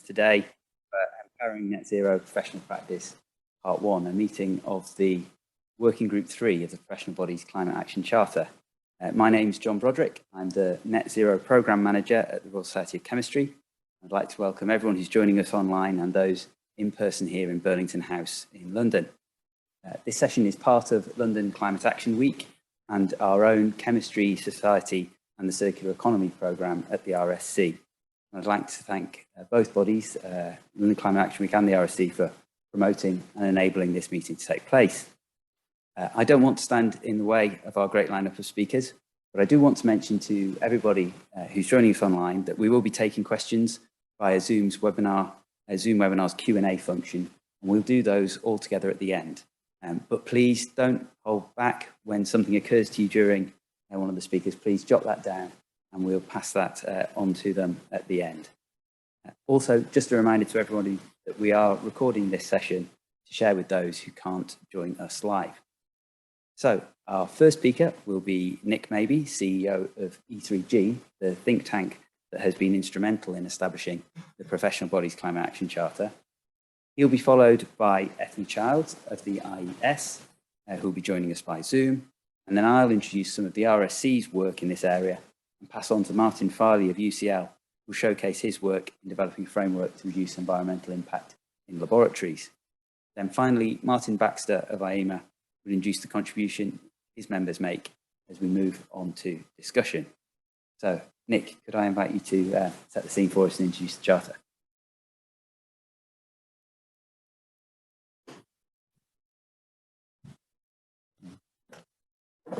attendance today for Empowering Net Zero Professional Practice, Part 1, a meeting of the Working Group 3 of the Professional Bodies Climate Action Charter. My name's John Broderick. I'm the Net Zero Programme Manager at the Royal Society of Chemistry. I'd like to welcome everyone who's joining us online and those in person here in Burlington House in London. This session is part of London Climate Action Week and our own Chemistry Society and the Circular Economy Programme at the RSC. I'd like to thank both bodies, London Climate Action Week and the RSC, for promoting and enabling this meeting to take place. I don't want to stand in the way of our great lineup of speakers, but I do want to mention to everybody who's joining us online that we will be taking questions via Zoom Webinar's Q&A function, and we'll do those all together at the end. But please don't hold back when something occurs to you during one of the speakers. Please jot that down and we'll pass that on to them at the end. Also, just a reminder to everybody that we are recording this session to share with those who can't join us live. So our first speaker will be Nick Mabey, CEO of E3G, the think tank that has been instrumental in establishing the Professional Bodies Climate Action Charter. He'll be followed by Ethny of the IES, who will be joining us by Zoom. And then I'll introduce some of the RSC's work in this area and pass on to Martin Farley of UCL, who will showcase his work in developing a framework to reduce environmental impact in laboratories. Then finally, Martin Baxter of IEMA will introduce the contribution his members make as we move on to discussion. So, Nick, could I invite you to set the scene for us and introduce the Charter?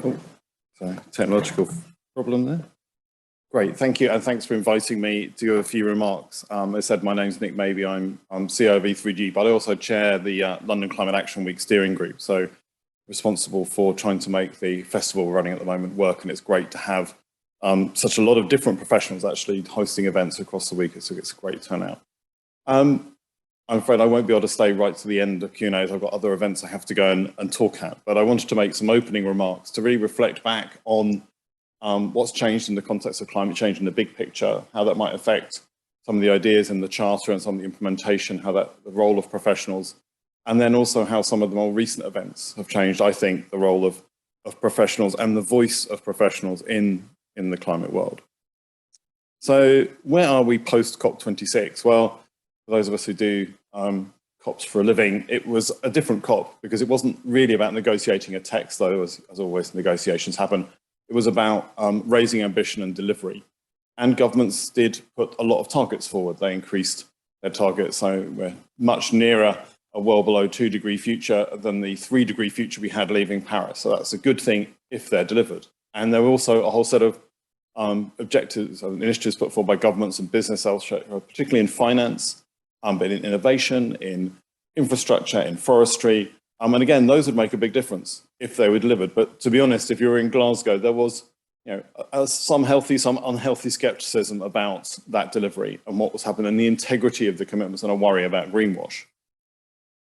Oh, sorry, technological problem there. Great, thank you, and thanks for inviting me to give a few remarks. As I said, my name's Nick Mabey. I'm CEO of E3G, but I also chair the London Climate Action Week steering group, so responsible for trying to make the festival we're running at the moment work, and it's great to have such a lot of different professionals actually hosting events across the week. It's a great turnout. I'm afraid I won't be able to stay right to the end of Q&As. I've got other events I have to go and talk at, but I wanted to make some opening remarks to really reflect back on what's changed in the context of climate change in the big picture, how that might affect some of the ideas in the Charter and some of the implementation, the role of professionals, and then also how some of the more recent events have changed, I think, the role of professionals and the voice of professionals in the climate world. So where are we post COP26? Well, for those of us who do COPs for a living, it was a different COP because it wasn't really about negotiating a text, though, as always negotiations happen. It was about raising ambition and delivery. And governments did put a lot of targets forward. They increased their targets, so we're much nearer a well below 2-degree future than the 3-degree future we had leaving Paris. So that's a good thing if they're delivered. And there were also a whole set of objectives and initiatives put forward by governments and business, particularly in finance, but in innovation, in infrastructure, in forestry. And again, those would make a big difference if they were delivered. But to be honest, if you were in Glasgow, there was some healthy, some unhealthy skepticism about that delivery and what was happening and the integrity of the commitments, and a worry about greenwash.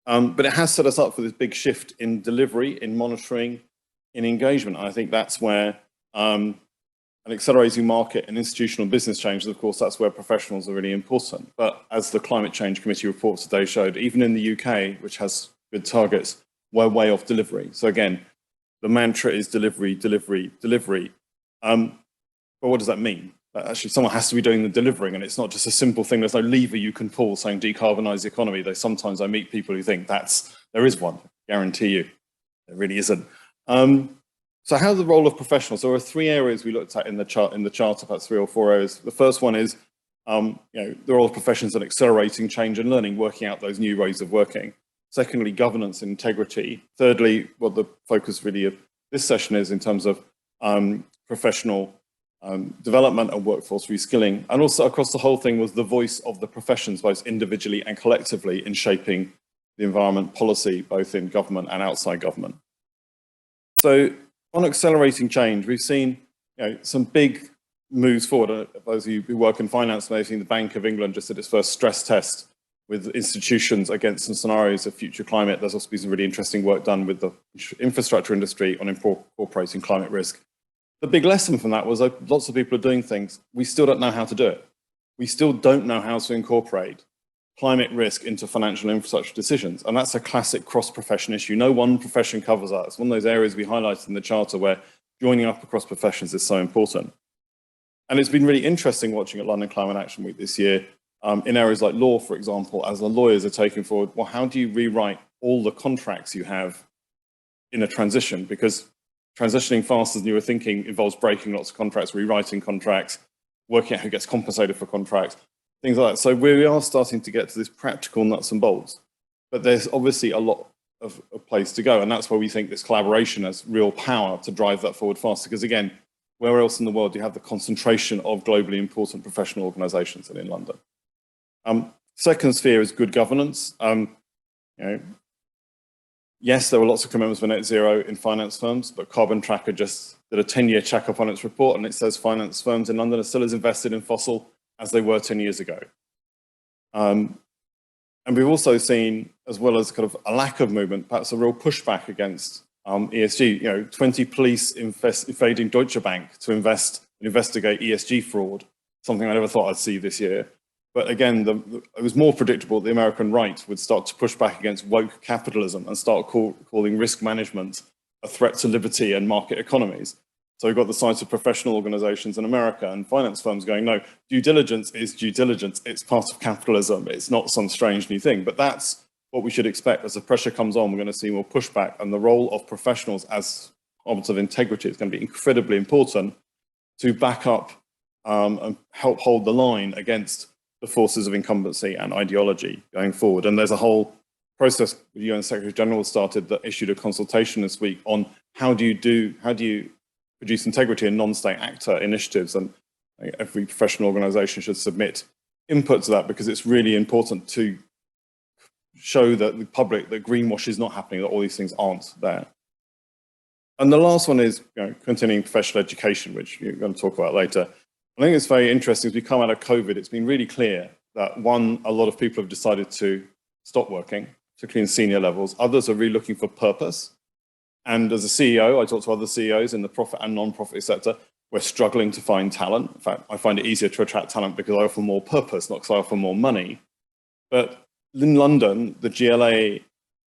But it has set us up for this big shift in delivery, in monitoring, in engagement. And I think that's where an accelerating market and institutional business changes, of course, that's where professionals are really important. But as the Climate Change Committee report today showed, even in the UK, which has good targets, we're way off delivery. So again, the mantra is delivery, delivery, delivery. But what does that mean? Actually, someone has to be doing the delivering, and it's not just a simple thing. There's no lever you can pull saying decarbonise the economy. Though sometimes I meet people who think there is one. Guarantee you, there really isn't. So how's the role of professionals? There are 3 areas we looked at in the Charter, perhaps 3 or 4 areas. The first one is the role of professions in accelerating change and learning, working out those new ways of working. Secondly, governance and integrity. Thirdly, what the focus really of this session is in terms of professional development and workforce reskilling. And also across the whole thing was the voice of the professions, both individually and collectively, in shaping the environment policy, both in government and outside government. So on accelerating change, we've seen some big moves forward. Those of you who work in finance may have seen the Bank of England just did its first stress test with institutions against some scenarios of future climate. There's also been some really interesting work done with the infrastructure industry on incorporating climate risk. The big lesson from that was lots of people are doing things. We still don't know how to do it. We still don't know how to incorporate climate risk into financial infrastructure decisions. And that's a classic cross-profession issue. No one profession covers that. It's one of those areas we highlighted in the charter where joining up across professions is so important. And it's been really interesting watching at London Climate Action Week this year, in areas like law, for example, as the lawyers are taking forward, well, how do you rewrite all the contracts you have in a transition? Because transitioning faster than you were thinking involves breaking lots of contracts, rewriting contracts, working out who gets compensated for contracts, things like that. So we are starting to get to this practical nuts and bolts, but there's obviously a lot of a place to go. And that's where we think this collaboration has real power to drive that forward faster. Because again, where else in the world do you have the concentration of globally important professional organizations than in London? Second sphere is good governance. Yes, there were lots of commitments for net zero in finance firms, but Carbon Tracker just did a 10-year check-up on its report, and it says finance firms in London are still as invested in fossil as they were 10 years ago. And we've also seen, as well as kind of a lack of movement, perhaps a real pushback against ESG. 20 police invading Deutsche Bank to investigate ESG fraud, something I never thought I'd see this year. But again, it was more predictable that the American right would start to push back against woke capitalism and start calling risk management a threat to liberty and market economies. So we've got the sides of professional organizations in America and finance firms going, no, due diligence is due diligence. It's part of capitalism. It's not some strange new thing. But that's what we should expect. As the pressure comes on, we're going to see more pushback, and the role of professionals as arbiters of integrity is going to be incredibly important to back up and help hold the line against the forces of incumbency and ideology going forward. And there's a whole process the UN Secretary General started that issued a consultation this week on how do you produce integrity in non-state actor initiatives, and every professional organization should submit input to that, because it's really important to show that the public that greenwash is not happening, that all these things aren't there. And the last one is continuing professional education, which you're going to talk about later. I think it's very interesting as we come out of COVID, it's been really clear that one, a lot of people have decided to stop working, particularly in senior levels. Others are really looking for purpose. And as a CEO, I talk to other CEOs in the profit and non-profit sector, we're struggling to find talent. In fact, I find it easier to attract talent because I offer more purpose, not because I offer more money. But in London, the GLA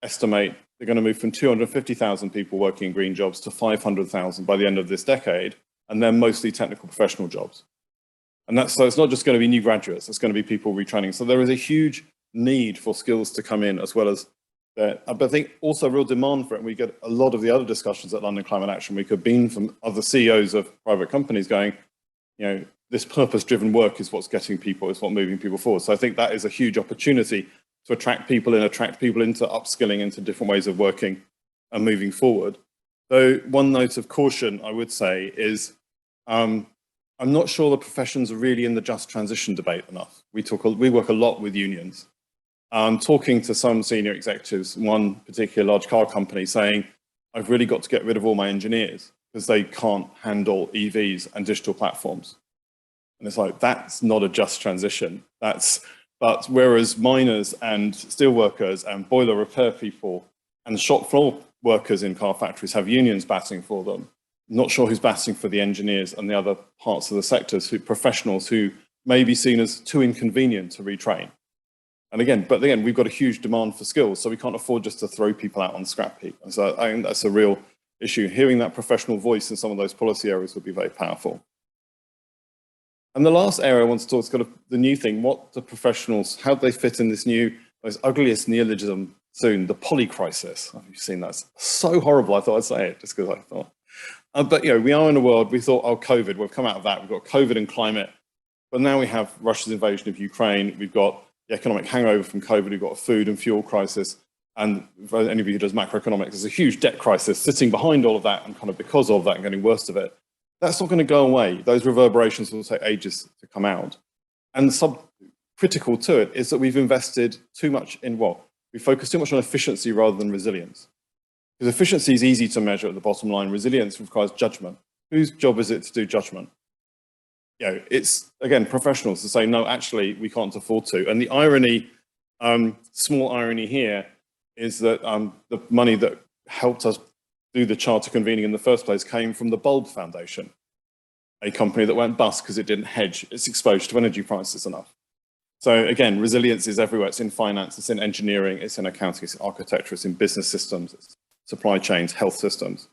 estimate they're going to move from 250,000 people working in green jobs to 500,000 by the end of this decade, and they're mostly technical professional jobs. And so it's not just going to be new graduates, it's going to be people retraining. So there is a huge need for skills to come in, as well as but I think also real demand for it. And we get a lot of the other discussions at London Climate Action Week have been from other CEOs of private companies going, this purpose-driven work is what's getting people, is what's moving people forward. So I think that is a huge opportunity to attract people into upskilling into different ways of working and moving forward. Though one note of caution, I would say, is I'm not sure the professions are really in the just transition debate enough. We work a lot with unions. Talking to some senior executives, one particular large car company, saying, I've really got to get rid of all my engineers because they can't handle EVs and digital platforms. And it's like, that's not a just transition. But whereas miners and steel workers and boiler repair people and shop floor workers in car factories have unions batting for them, I'm not sure who's batting for the engineers and the other parts of the sectors, professionals who may be seen as too inconvenient to retrain. And again, we've got a huge demand for skills, so we can't afford just to throw people out on the scrap heap. And so I think that's a real issue. Hearing that professional voice in some of those policy areas would be very powerful. And the last area I want to talk is kind of the new thing. What the professionals, how do they fit in this new, most ugliest neologism soon, the poly crisis? Have you seen that? It's so horrible, I thought I'd say it, just because I thought. But we are in a world, we thought, COVID, we've come out of that. We've got COVID and climate. But now we have Russia's invasion of Ukraine. We've got the economic hangover from COVID. We've got a food and fuel crisis. And for any of you who does macroeconomics, there's a huge debt crisis sitting behind all of that, and kind of because of that and getting worse of it. That's not going to go away. Those reverberations will take ages to come out. And critical to it is that we've invested too much in we focus too much on efficiency rather than resilience. Because efficiency is easy to measure at the bottom line. Resilience requires judgment. Whose job is it to do judgment? It's, again, professionals to say, no, actually, we can't afford to. And the irony, small irony here, is that the money that helped us do the charter convening in the first place came from the Bulb Foundation, a company that went bust because it didn't hedge its exposure to energy prices enough. So again, resilience is everywhere. It's in finance, it's in engineering, it's in accounting, it's in architecture, it's in business systems, it's supply chains, health systems.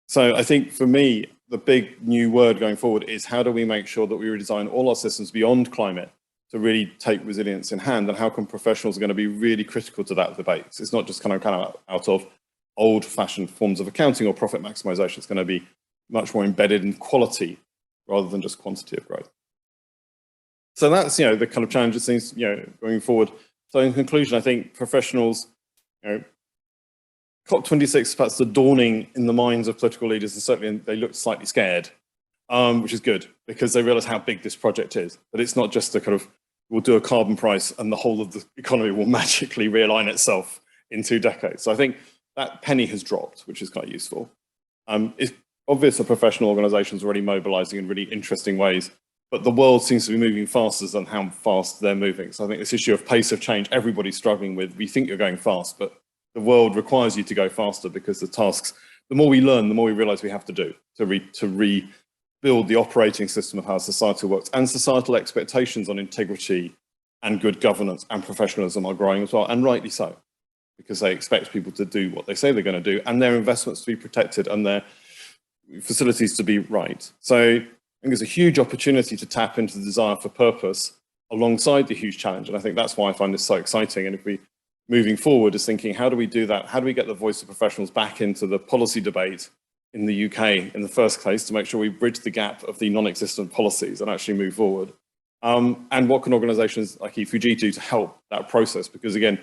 So I think for me, the big new word going forward is how do we make sure that we redesign all our systems beyond climate to really take resilience in hand, and how come professionals are going to be really critical to that debate? So it's not just kind of out of old-fashioned forms of accounting or profit maximization. It's going to be much more embedded in quality rather than just quantity of growth. So that's, the kind of challenges things, going forward. So in conclusion, I think professionals, COP26, perhaps the dawning in the minds of political leaders, and certainly they looked slightly scared, which is good because they realize how big this project is. But it's not just a kind of, we'll do a carbon price and the whole of the economy will magically realign itself in 2 decades. So I think that penny has dropped, which is quite useful. It's obvious that professional organizations are already mobilizing in really interesting ways, but the world seems to be moving faster than how fast they're moving. So I think this issue of pace of change, everybody's struggling with. We think you're going fast, but the world requires you to go faster because the tasks, the more we learn, the more we realize we have to do to rebuild the operating system of how society works. And societal expectations on integrity and good governance and professionalism are growing as well, and rightly so, because they expect people to do what they say they're going to do and their investments to be protected and their facilities to be right. So I think there's a huge opportunity to tap into the desire for purpose alongside the huge challenge. And I think that's why I find this so exciting. And if we, moving forward, is thinking, how do we do that? How do we get the voice of professionals back into the policy debate in the UK in the first place to make sure we bridge the gap of the non-existent policies and actually move forward? And what can organizations like E3G do to help that process? Because again,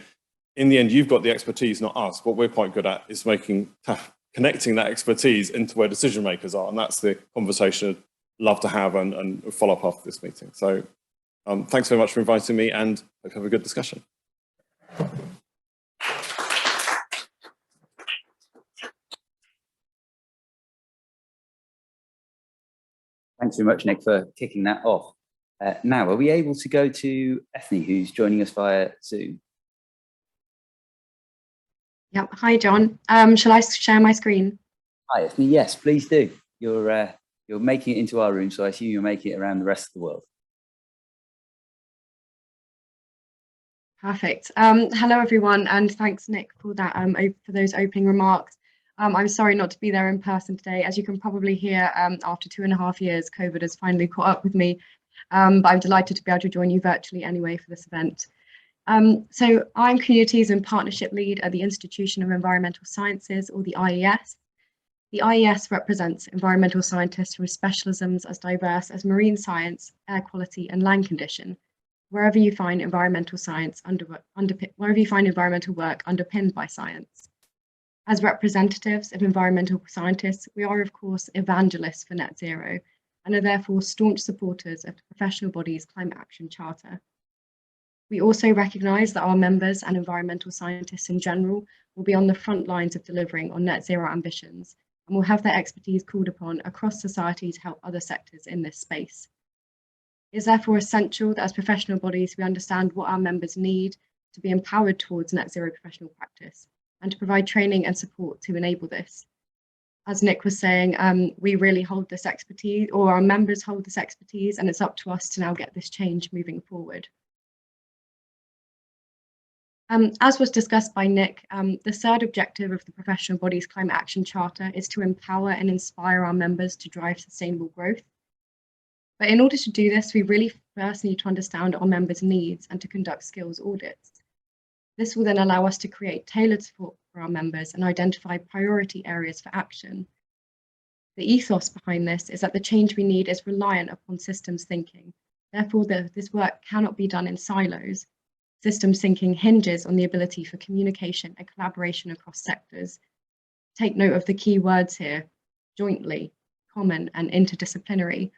in the end, you've got the expertise, not us. What we're quite good at is connecting that expertise into where decision makers are. And that's the conversation I'd love to have and follow up after this meeting. So thanks very much for inviting me, and hope you have a good discussion. Thanks very much, Nick, for kicking that off. Now, are we able to go to Ethny, who's joining us via Zoom? Yep. Hi, John. Shall I share my screen? Hi, Ethny. Yes, please do. You're making it into our room, so I assume you're making it around the rest of the world. Perfect. Hello, everyone, and thanks, Nick, for that for those opening remarks. I'm sorry not to be there in person today. As you can probably hear, after 2.5 years, COVID has finally caught up with me, but I'm delighted to be able to join you virtually anyway for this event. So I'm Communities and Partnership Lead at the Institution of Environmental Sciences, or the IES. The IES represents environmental scientists with specialisms as diverse as marine science, air quality, and land condition, wherever you find environmental science wherever you find environmental work underpinned by science. As representatives of environmental scientists, we are, of course, evangelists for net zero and are therefore staunch supporters of the professional body's Climate Action Charter. We also recognise that our members and environmental scientists in general will be on the front lines of delivering on net zero ambitions and will have their expertise called upon across society to help other sectors in this space. It is therefore essential that as professional bodies, we understand what our members need to be empowered towards net zero professional practice and to provide training and support to enable this. As Nick was saying, we really hold this expertise, or our members hold this expertise, and it's up to us to now get this change moving forward. As was discussed by Nick, the third objective of the Professional Bodies Climate Action Charter is to empower and inspire our members to drive sustainable growth. But in order to do this, we really first need to understand our members' needs and to conduct skills audits. This will then allow us to create tailored support for our members and identify priority areas for action. The ethos behind this is that the change we need is reliant upon systems thinking. Therefore, this work cannot be done in silos. Systems thinking hinges on the ability for communication and collaboration across sectors. Take note of the key words here: jointly, common, and interdisciplinary.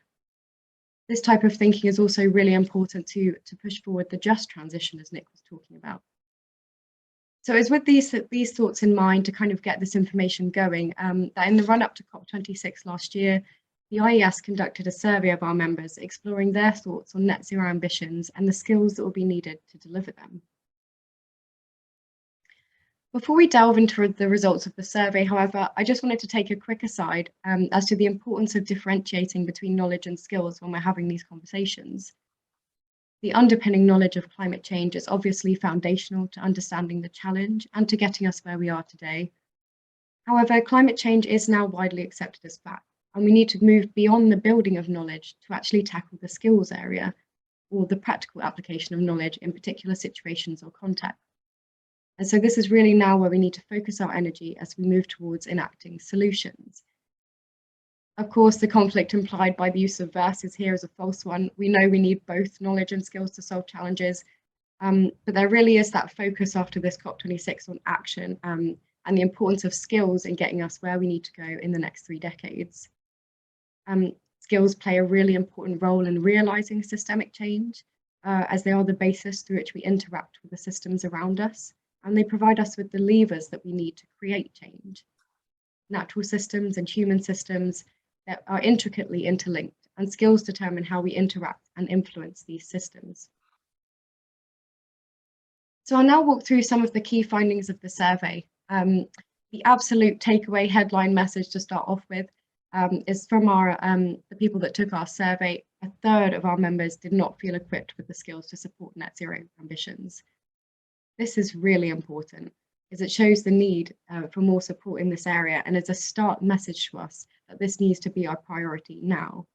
This type of thinking is also really important to push forward the just transition, as Nick was talking about. So it's with these thoughts in mind to kind of get this information going, that in the run-up to COP26 last year, the IES conducted a survey of our members exploring their thoughts on net zero ambitions and the skills that will be needed to deliver them. Before we delve into the results of the survey, however, I just wanted to take a quick aside as to the importance of differentiating between knowledge and skills when we're having these conversations. The underpinning knowledge of climate change is obviously foundational to understanding the challenge and to getting us where we are today. However, climate change is now widely accepted as fact, and we need to move beyond the building of knowledge to actually tackle the skills area, or the practical application of knowledge in particular situations or contexts. And so this is really now where we need to focus our energy as we move towards enacting solutions. Of course, the conflict implied by the use of verses here is a false one. We know we need both knowledge and skills to solve challenges, but there really is that focus after this COP26 on action and the importance of skills in getting us where we need to go in the next 3 decades. Skills play a really important role in realizing systemic change, as they are the basis through which we interact with the systems around us, and they provide us with the levers that we need to create change. Natural systems and human systems that are intricately interlinked, and skills determine how we interact and influence these systems. So I'll now walk through some of the key findings of the survey. The absolute takeaway headline message to start off with is from the people that took our survey. 1/3 of our members did not feel equipped with the skills to support net zero ambitions. This is really important, as it shows the need for more support in this area, and it's a stark message to us that this needs to be our priority now.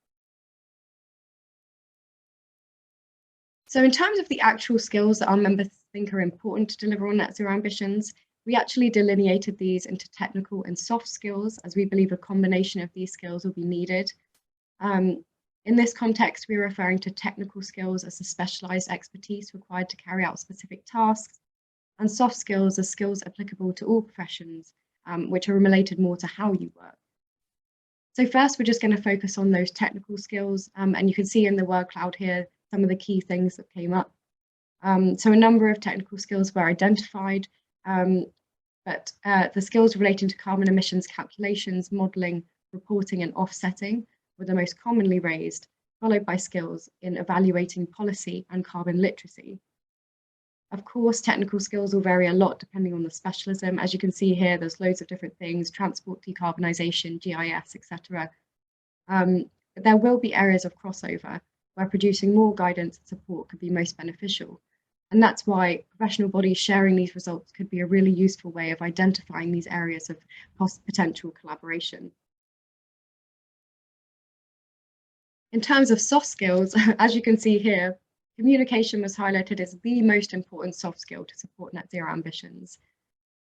So in terms of the actual skills that our members think are important to deliver on net zero ambitions, we actually delineated these into technical and soft skills, as we believe a combination of these skills will be needed. In this context, we're referring to technical skills as the specialized expertise required to carry out specific tasks, and soft skills as skills applicable to all professions, which are related more to how you work. So first, we're just going to focus on those technical skills, and you can see in the word cloud here some of the key things that came up. So a number of technical skills were identified, but the skills relating to carbon emissions calculations, modelling, reporting and offsetting were the most commonly raised, followed by skills in evaluating policy and carbon literacy. Of course, technical skills will vary a lot depending on the specialism. As you can see here, there's loads of different things: transport, decarbonisation, GIS, etc. But there will be areas of crossover where producing more guidance and support could be most beneficial. And that's why professional bodies sharing these results could be a really useful way of identifying these areas of potential collaboration. In terms of soft skills, as you can see here, communication was highlighted as the most important soft skill to support net zero ambitions.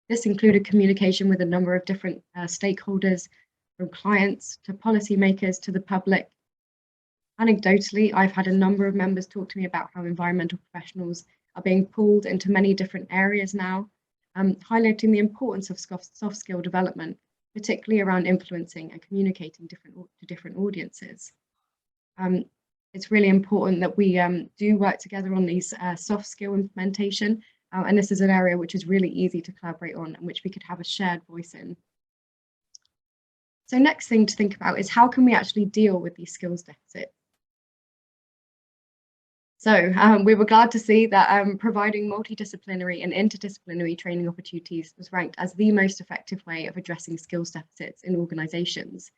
This included communication with a number of different stakeholders, from clients to policymakers to the public. Anecdotally, I've had a number of members talk to me about how environmental professionals are being pulled into many different areas now, highlighting the importance of soft skill development, particularly around influencing and communicating to different audiences. It's really important that we do work together on these soft skill implementation, and this is an area which is really easy to collaborate on and which we could have a shared voice in. So next thing to think about is how can we actually deal with these skills deficits? So we were glad to see that providing multidisciplinary and interdisciplinary training opportunities was ranked as the most effective way of addressing skills deficits in organisations.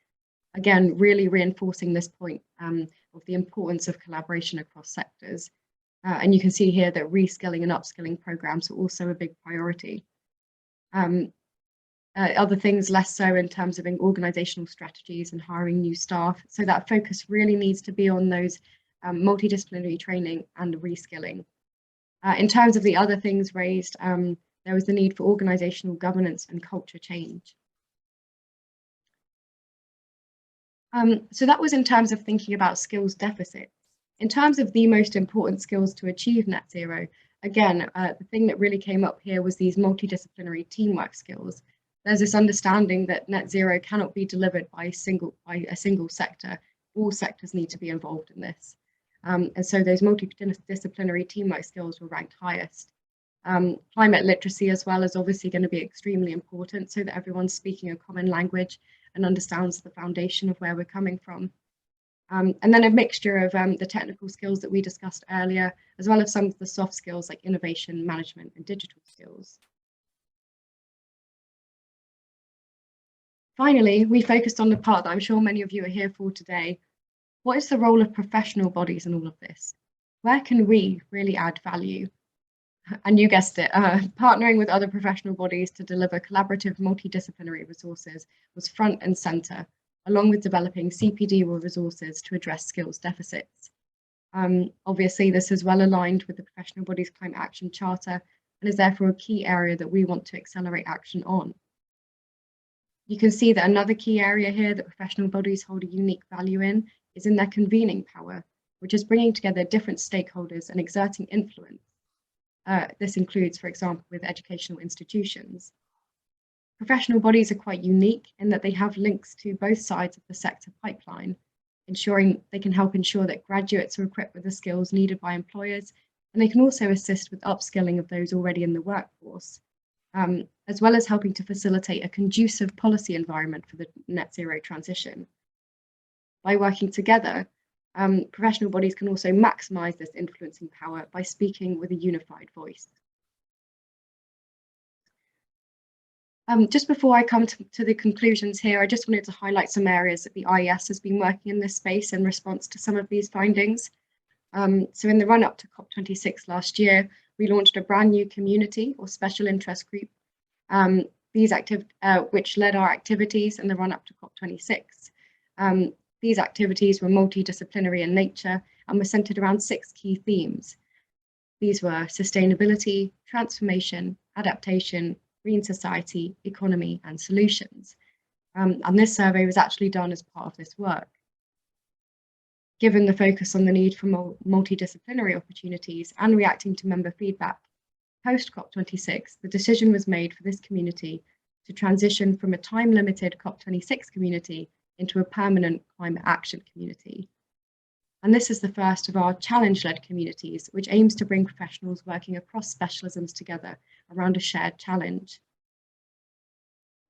Again, really reinforcing this point of the importance of collaboration across sectors. And you can see here that reskilling and upskilling programs are also a big priority. Other things less so in terms of organisational strategies and hiring new staff. So that focus really needs to be on those multidisciplinary training and reskilling. In terms of the other things raised, there was the need for organisational governance and culture change. So that was in terms of thinking about skills deficits. In terms of the most important skills to achieve net zero, again, the thing that really came up here was these multidisciplinary teamwork skills. There's this understanding that net zero cannot be delivered by a single sector. All sectors need to be involved in this. And so those multidisciplinary teamwork skills were ranked highest. Climate literacy as well is obviously going to be extremely important so that everyone's speaking a common language and understands the foundation of where we're coming from. And then a mixture of the technical skills that we discussed earlier, as well as some of the soft skills like innovation, management, and digital skills. Finally, we focused on the part that I'm sure many of you are here for today. What is the role of professional bodies in all of this? where can we really add value? And you guessed it, partnering with other professional bodies to deliver collaborative multidisciplinary resources was front and centre, along with developing CPD resources to address skills deficits. Obviously, this is well aligned with the Professional Bodies Climate Action Charter and is therefore a key area that we want to accelerate action on. You can see that another key area here that professional bodies hold a unique value in is in their convening power, which is bringing together different stakeholders and exerting influence. This includes, for example, with educational institutions. Professional bodies are quite unique in that they have links to both sides of the sector pipeline, ensuring they can help ensure that graduates are equipped with the skills needed by employers, and they can also assist with upskilling of those already in the workforce, as well as helping to facilitate a conducive policy environment for the net zero transition. By working together, professional bodies can also maximise this influencing power by speaking with a unified voice. Just before I come to the conclusions here, I just wanted to highlight some areas that the IES has been working in this space in response to some of these findings. So in the run-up to COP26 last year, we launched a brand new community or special interest group, which led our activities in the run-up to COP26. These activities were multidisciplinary in nature and were centered around 6 key themes. These were sustainability, transformation, adaptation, green society, economy, and solutions. And this survey was actually done as part of this work. Given the focus on the need for multidisciplinary opportunities and reacting to member feedback, post COP26, the decision was made for this community to transition from a time-limited COP26 community into a permanent climate action community. And this is the first of our challenge-led communities, which aims to bring professionals working across specialisms together around a shared challenge.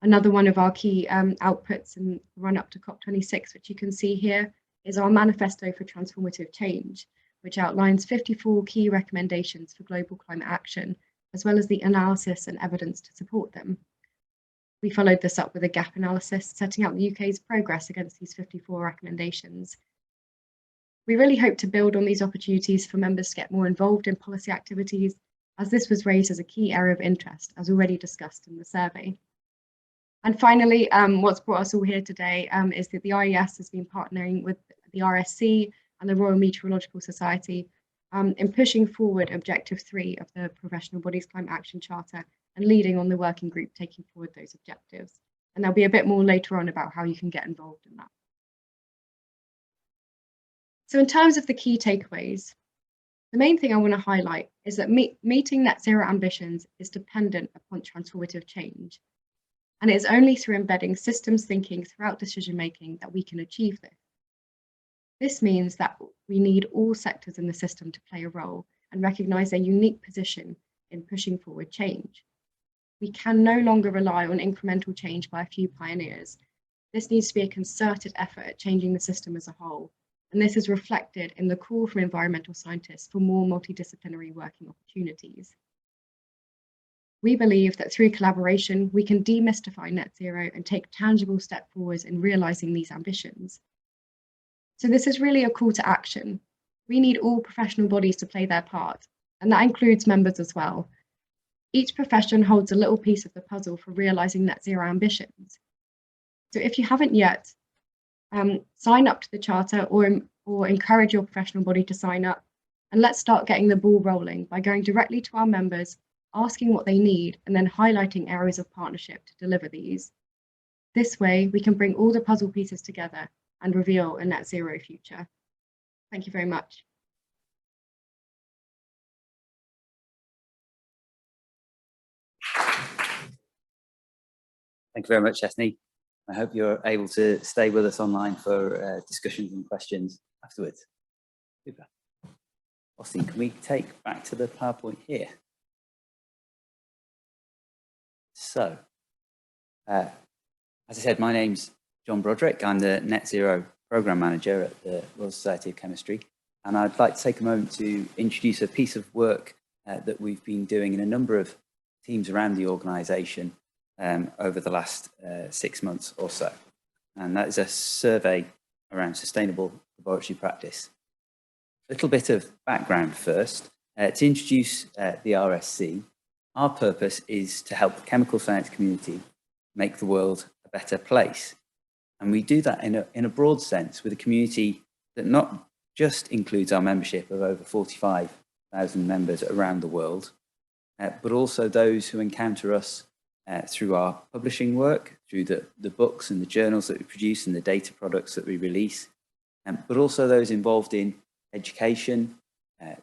Another one of our key outputs in the run-up to COP26, which you can see here, is our Manifesto for Transformative Change, which outlines 54 key recommendations for global climate action, as well as the analysis and evidence to support them. We followed this up with a gap analysis, setting out the UK's progress against these 54 recommendations. We really hope to build on these opportunities for members to get more involved in policy activities, as this was raised as a key area of interest, as already discussed in the survey. And finally, what's brought us all here today is that the IES has been partnering with the RSC and the Royal Meteorological Society in pushing forward Objective 3 of the Professional Bodies Climate Action Charter and leading on the working group taking forward those objectives. And there'll be a bit more later on about how you can get involved in that. So in terms of the key takeaways, the main thing I want to highlight is that meeting net zero ambitions is dependent upon transformative change. And it is only through embedding systems thinking throughout decision making that we can achieve this. This means that we need all sectors in the system to play a role and recognise their unique position in pushing forward change. We can no longer rely on incremental change by a few pioneers. This needs to be a concerted effort at changing the system as a whole. And this is reflected in the call from environmental scientists for more multidisciplinary working opportunities. We believe that through collaboration, we can demystify net zero and take tangible steps forwards in realising these ambitions. So this is really a call to action. We need all professional bodies to play their part, and that includes members as well. Each profession holds a little piece of the puzzle for realising net zero ambitions. So if you haven't yet, sign up to the Charter or encourage your professional body to sign up, and let's start getting the ball rolling by going directly to our members, asking what they need, and then highlighting areas of partnership to deliver these. This way, we can bring all the puzzle pieces together and reveal a net zero future. Thank you very much. Thank you very much, Ethny. I hope you're able to stay with us online for discussions and questions afterwards. Super. Austin, can we take back to the PowerPoint here? So, as I said, my name's John Broderick. I'm the Net Zero Programme Manager at the Royal Society of Chemistry, and I'd like to take a moment to introduce a piece of work that we've been doing in a number of teams around the organisation over the last 6 months or so. And that is a survey around sustainable laboratory practice. little bit of background first. To introduce the RSC, our purpose is to help the chemical science community make the world a better place. And we do that in a broad sense with a community that not just includes our membership of over 45,000 members around the world, but also those who encounter us through our publishing work, through the books and the journals that we produce and the data products that we release, but also those involved in education,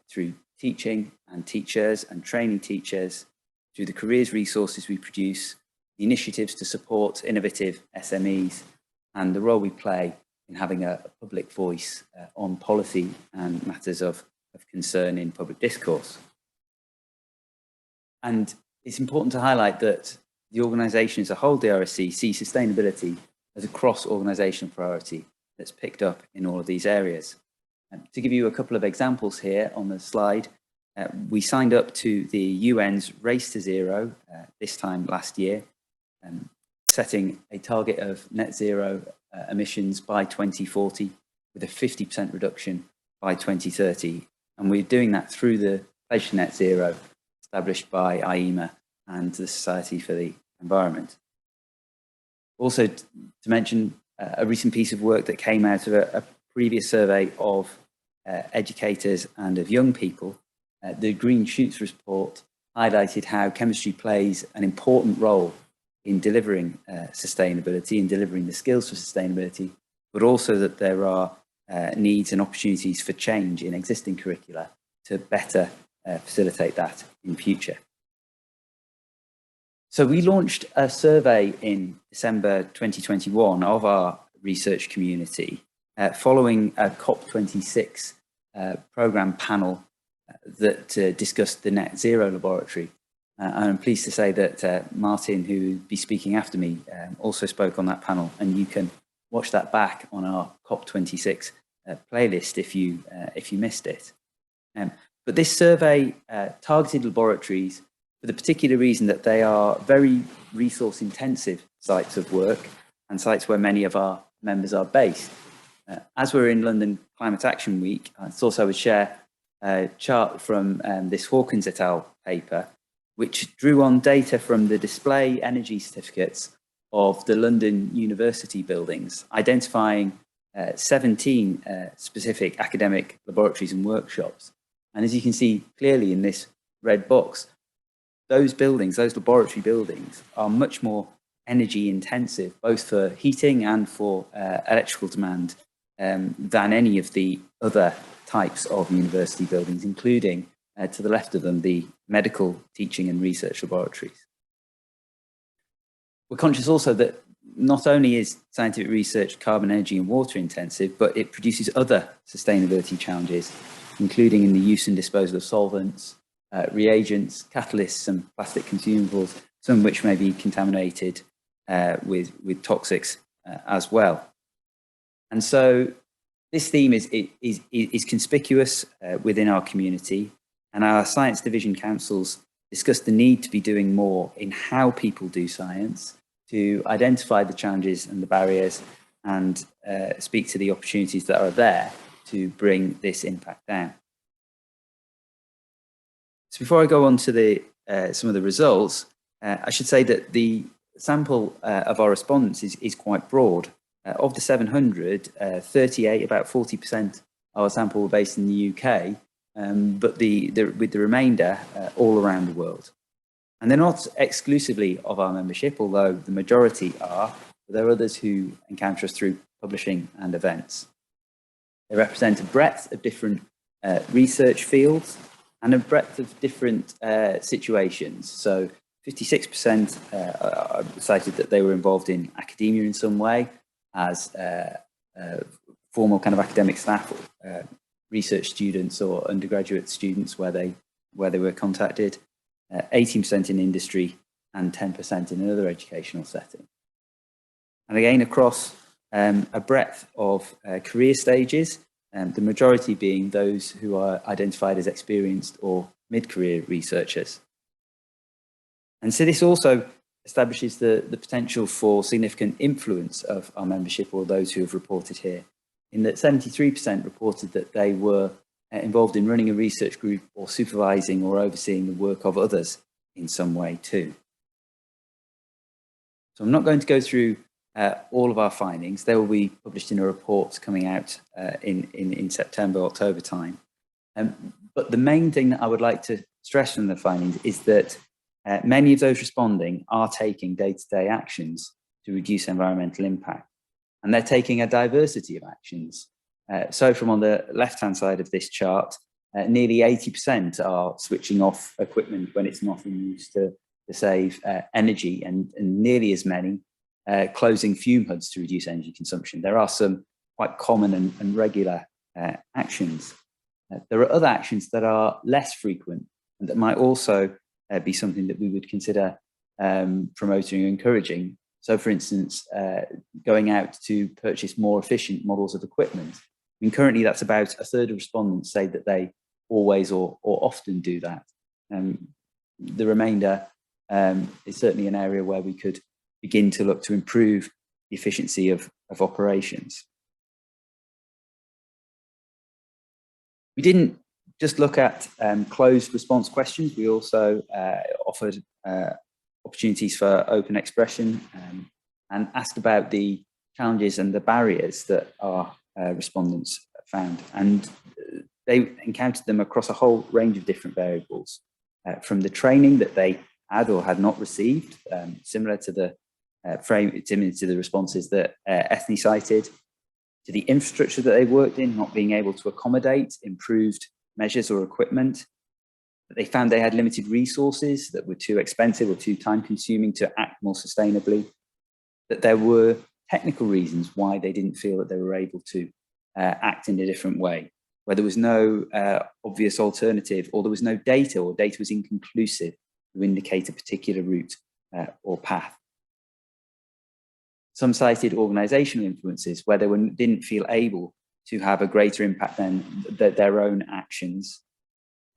through teaching and teachers and training teachers, through the careers resources we produce, the initiatives to support innovative SMEs, and the role we play in having a public voice on policy and matters of concern in public discourse. And it's important to highlight that the organisation as a whole, the RSC, sees sustainability as a cross-organisational priority that's picked up in all of these areas. To give you a couple of examples here on the slide, we signed up to the UN's Race to Zero this time last year, setting a target of net zero emissions by 2040 with a 50% reduction by 2030. And we're doing that through the Pledge to Net Zero established by IEMA and the Society for the Environment. Also to mention a recent piece of work that came out of a previous survey of educators and of young people, the Green Shoots report highlighted how chemistry plays an important role in delivering sustainability, in delivering the skills for sustainability, but also that there are needs and opportunities for change in existing curricula to better facilitate that in future. So we launched a survey in December 2021 of our research community following a COP26 programme panel that discussed the Net Zero Laboratory. And I'm pleased to say that Martin, who will be speaking after me, also spoke on that panel, and you can watch that back on our COP26 playlist if you missed it. But this survey targeted laboratories for the particular reason that they are very resource intensive sites of work and sites where many of our members are based. As we're in London Climate Action Week, I thought I would share a chart from this Hawkins et al. Paper, which drew on data from the display energy certificates of the London University buildings, identifying 17 specific academic laboratories and workshops. And as you can see clearly in this red box, those buildings, those laboratory buildings, are much more energy intensive, both for heating and for electrical demand, than any of the other types of university buildings, including to the left of them, the medical teaching and research laboratories. We're conscious also that not only is scientific research carbon, energy and water intensive, but it produces other sustainability challenges, including in the use and disposal of solvents, reagents, catalysts and plastic consumables, some of which may be contaminated with toxics as well. And so this theme is conspicuous within our community, and our Science Division Councils discuss the need to be doing more in how people do science, to identify the challenges and the barriers and speak to the opportunities that are there to bring this impact down. So before I go on to some of the results, I should say that the sample of our respondents is quite broad. Of the 700, 38, about 40% of our sample were based in the UK, but with the remainder all around the world. And they're not exclusively of our membership, although the majority are, but there are others who encounter us through publishing and events. They represent a breadth of different research fields and a breadth of different situations. So 56% cited that they were involved in academia in some way, as formal kind of academic staff, research students or undergraduate students where they were contacted, 18% in industry and 10% in another educational setting. And again, across a breadth of career stages, the majority being those who are identified as experienced or mid-career researchers. And so this also establishes the potential for significant influence of our membership, or those who have reported here, in that 73% reported that they were involved in running a research group or supervising or overseeing the work of others in some way too. So I'm not going to go through all of our findings. They will be published in a report coming out in September, October time. But the main thing that I would like to stress from the findings is that many of those responding are taking day-to-day actions to reduce environmental impact. And they're taking a diversity of actions. So from on the left-hand side of this chart, nearly 80% are switching off equipment when it's not in use to save energy, and nearly as many closing fume hoods to reduce energy consumption. There are some quite common and regular actions. There are other actions that are less frequent and that might also be something that we would consider promoting and encouraging. So for instance, going out to purchase more efficient models of equipment. I mean, currently that's about a third of respondents say that they always or often do that. The remainder is certainly an area where we could begin to look to improve the efficiency of operations. We didn't just look at closed response questions. We also offered opportunities for open expression and asked about the challenges and the barriers that our respondents found. And they encountered them across a whole range of different variables, from the training that they had or had not received, similar to the responses that Ethny cited, to the infrastructure that they worked in, not being able to accommodate improved measures or equipment, that they found they had limited resources that were too expensive or too time consuming to act more sustainably, that there were technical reasons why they didn't feel that they were able to act in a different way, where there was no obvious alternative, or there was no data, or data was inconclusive to indicate a particular route or path. Some cited organizational influences where they didn't feel able to have a greater impact than their own actions.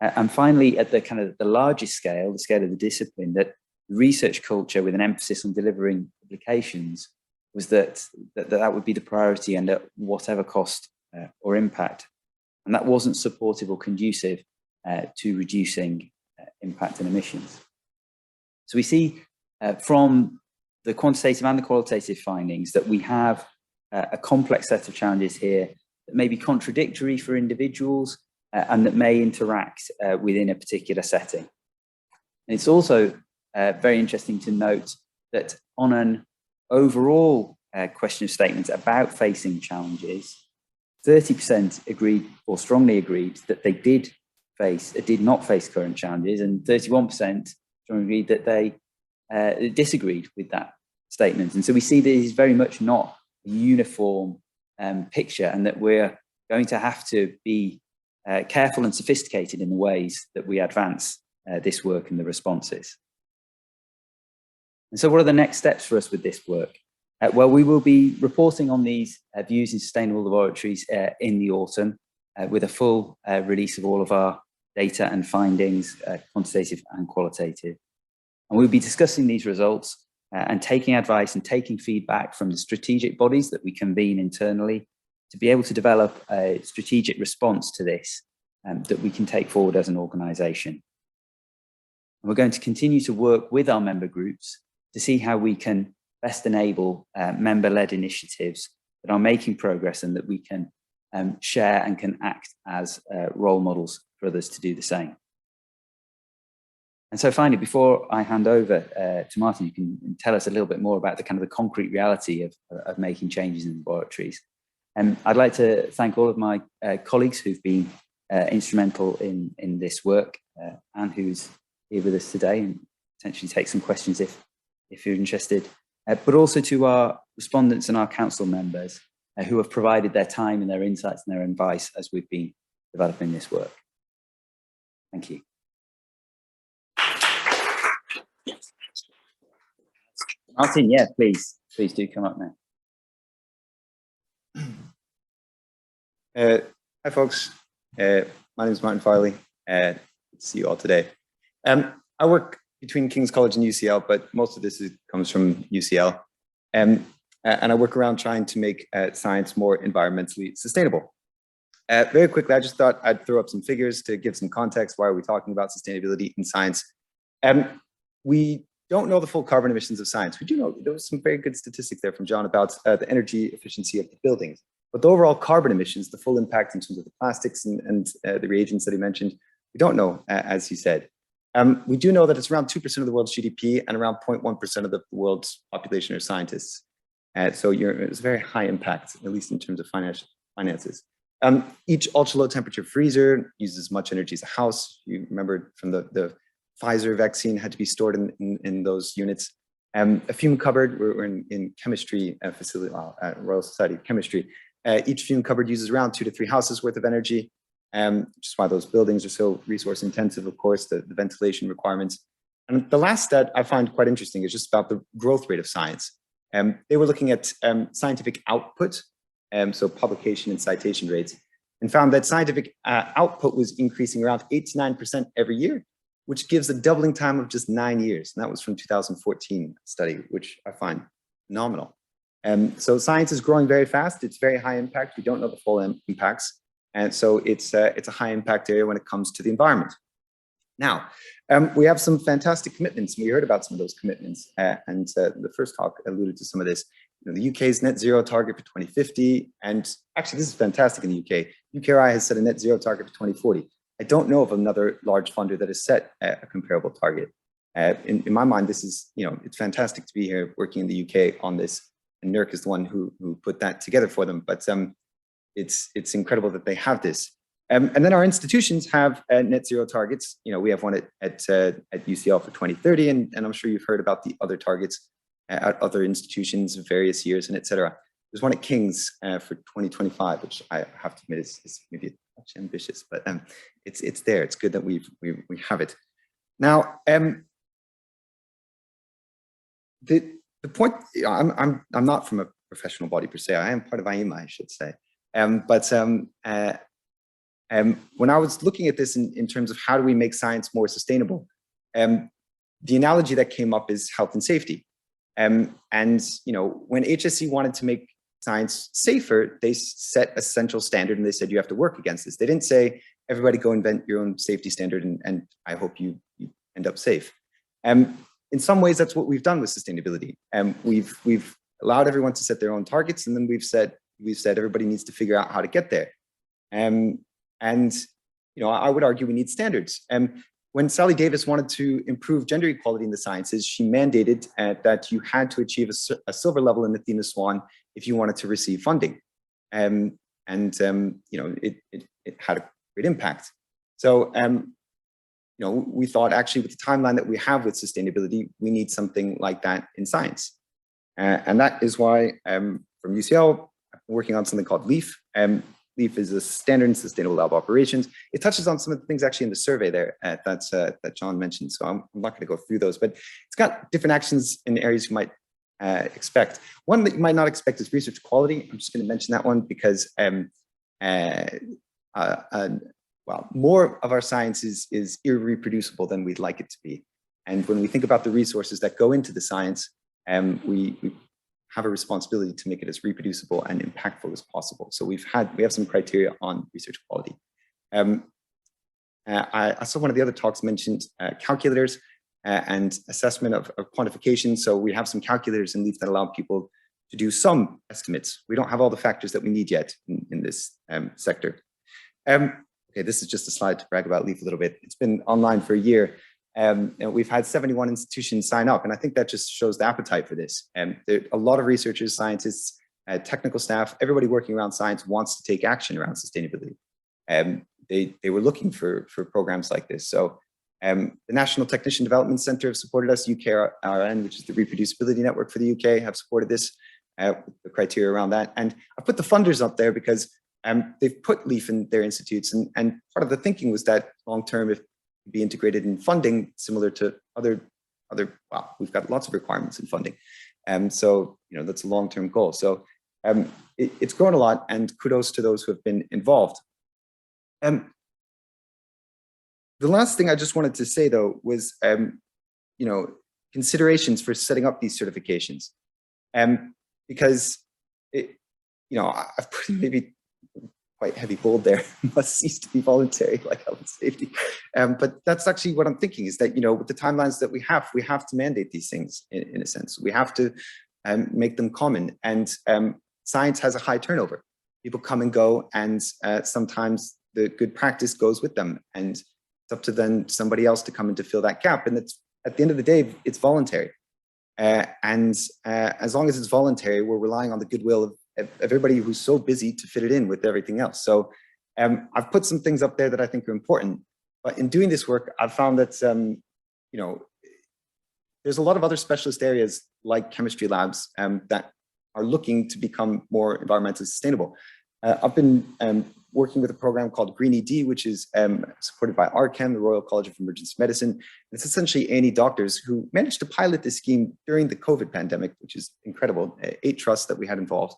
And finally, at the kind of the largest scale, the scale of the discipline, that research culture with an emphasis on delivering publications was that would be the priority, and at whatever cost or impact. And that wasn't supportive or conducive to reducing impact and emissions. So we see from the quantitative and the qualitative findings that we have a complex set of challenges here that may be contradictory for individuals and that may interact within a particular setting. And it's also very interesting to note that on an overall question of statements about facing challenges, 30% agreed or strongly agreed that they did not face current challenges, and 31% strongly agreed that they disagreed with that statement. And so we see that it is very much not a uniform picture, and that we're going to have to be careful and sophisticated in the ways that we advance this work and the responses. And so what are the next steps for us with this work? Well, we will be reporting on these views in sustainable laboratories in the autumn with a full release of all of our data and findings, quantitative and qualitative. And we'll be discussing these results and taking advice and taking feedback from the strategic bodies that we convene internally to be able to develop a strategic response to this that we can take forward as an organisation. And we're going to continue to work with our member groups to see how we can best enable member-led initiatives that are making progress and that we can share and can act as role models for others to do the same. And so finally, before I hand over to Martin, you can tell us a little bit more about the kind of the concrete reality of making changes in laboratories. I'd like to thank all of my colleagues who've been instrumental in this work, and who's here with us today and potentially take some questions if you're interested, but also to our respondents and our council members who have provided their time and their insights and their advice as we've been developing this work. Thank you. Martin, yeah, please do come up now. Hi folks, my name is Martin Farley. Good to see you all today. I work between King's College and UCL, but most of this comes from UCL. And I work around trying to make science more environmentally sustainable. Very quickly, I just thought I'd throw up some figures to give some context. Why are we talking about sustainability in science? We don't know the full carbon emissions of science. We do know there was some very good statistics there from John about the energy efficiency of the buildings. But the overall carbon emissions, the full impact in terms of the plastics and the reagents that he mentioned, we don't know, as he said. We do know that it's around 2% of the world's GDP and around 0.1% of the world's population are scientists. So it's a very high impact, at least in terms of finances. Each ultra-low temperature freezer uses as much energy as a house. You remember from the Pfizer vaccine had to be stored in those units. A fume cupboard, we're in chemistry facility, Royal Society of Chemistry. Each fume cupboard uses around 2 to 3 houses worth of energy, which is why those buildings are so resource intensive, of course, the ventilation requirements. And the last stat I find quite interesting is just about the growth rate of science. They were looking at scientific output, so publication and citation rates, and found that scientific output was increasing around 8 to 9% every year, which gives a doubling time of just 9 years. And that was from 2014 study, which I find phenomenal. So science is growing very fast. It's very high impact. We don't know the full impacts. And so it's a high impact area when it comes to the environment. Now, we have some fantastic commitments. We heard about some of those commitments, and the first talk alluded to some of this. You know, the UK's net zero target for 2050, and actually this is fantastic in the UK. UKRI has set a net zero target for 2040. I don't know of another large funder that has set a comparable target. In my mind, this is, it's fantastic to be here working in the UK on this, and NERC is the one who put that together for them. But it's incredible that they have this. And then our institutions have net zero targets. We have one at UCL for 2030, and I'm sure you've heard about the other targets at other institutions of various years and et cetera. There's one at King's for 2025, which I have to admit is maybe a touch ambitious, but it's there. It's good that we have it. Now, the point, I'm not from a professional body per se. I am part of IEMA, I should say. When I was looking at this in terms of how do we make science more sustainable, the analogy that came up is health and safety. And when HSC wanted to make science safer, they set a central standard and they said you have to work against this. They didn't say everybody go invent your own safety standard and I hope you end up safe. In some ways, that's what we've done with sustainability. We've allowed everyone to set their own targets, and then we've said everybody needs to figure out how to get there. I would argue we need standards. When Sally Davis wanted to improve gender equality in the sciences, she mandated that you had to achieve a silver level in Athena Swan if you wanted to receive funding. It had a great impact. So, we thought actually with the timeline that we have with sustainability, we need something like that in science. And that is why from UCL, I'm working on something called LEAF. LEAF is a standard in sustainable lab operations. It touches on some of the things actually in the survey there that John mentioned. So I'm not going to go through those, but it's got different actions in areas you might expect. One that you might not expect is research quality. I'm just going to mention that one because more of our science is irreproducible than we'd like it to be. And when we think about the resources that go into the science, we have a responsibility to make it as reproducible and impactful as possible. So we have some criteria on research quality. I saw one of the other talks mentioned calculators and assessment of quantification. So we have some calculators in LEAF that allow people to do some estimates. We don't have all the factors that we need yet in this sector. Okay, this is just a slide to brag about LEAF a little bit. It's been online for a year. And we've had 71 institutions sign up, and I think that just shows the appetite for this. There are a lot of researchers, scientists, technical staff, everybody working around science wants to take action around sustainability. They were looking for programs like this. So the National Technician Development Centre have supported us, UKRN, which is the reproducibility network for the UK, have supported this, the criteria around that. And I put the funders up there because they've put LEAF in their institutes, and part of the thinking was that long-term, if be integrated in funding, similar to other. We've got lots of requirements in funding, so that's a long-term goal. So it's grown a lot, and kudos to those who have been involved. The last thing I just wanted to say though was considerations for setting up these certifications, because I've maybe quite heavy bold there, must cease to be voluntary, like health and safety. But that's actually what I'm thinking is that, with the timelines that we have to mandate these things in a sense. We have to make them common. And science has a high turnover. People come and go, and sometimes the good practice goes with them. And it's up to then somebody else to come in to fill that gap. And it's, at the end of the day, it's voluntary. And as long as it's voluntary, we're relying on the goodwill of everybody who's so busy to fit it in with everything else. So I've put some things up there that I think are important, but in doing this work, I've found that, there's a lot of other specialist areas like chemistry labs that are looking to become more environmentally sustainable. I've been working with a program called Green ED, which is supported by RChem, the Royal College of Emergency Medicine. It's essentially A&E doctors who managed to pilot this scheme during the COVID pandemic, which is incredible, 8 trusts that we had involved.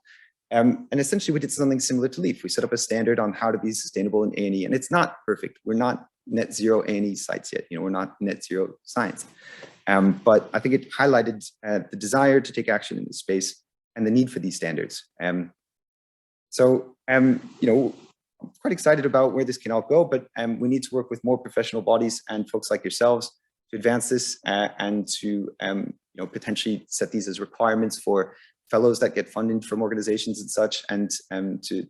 And essentially we did something similar to LEAF. We set up a standard on how to be sustainable in A&E, and it's not perfect. We're not net zero A&E sites yet. We're not net zero science. But I think it highlighted the desire to take action in this space and the need for these standards. So, I'm quite excited about where this can all go, but we need to work with more professional bodies and folks like yourselves to advance this and to, potentially set these as requirements for fellows that get funding from organizations and such, and to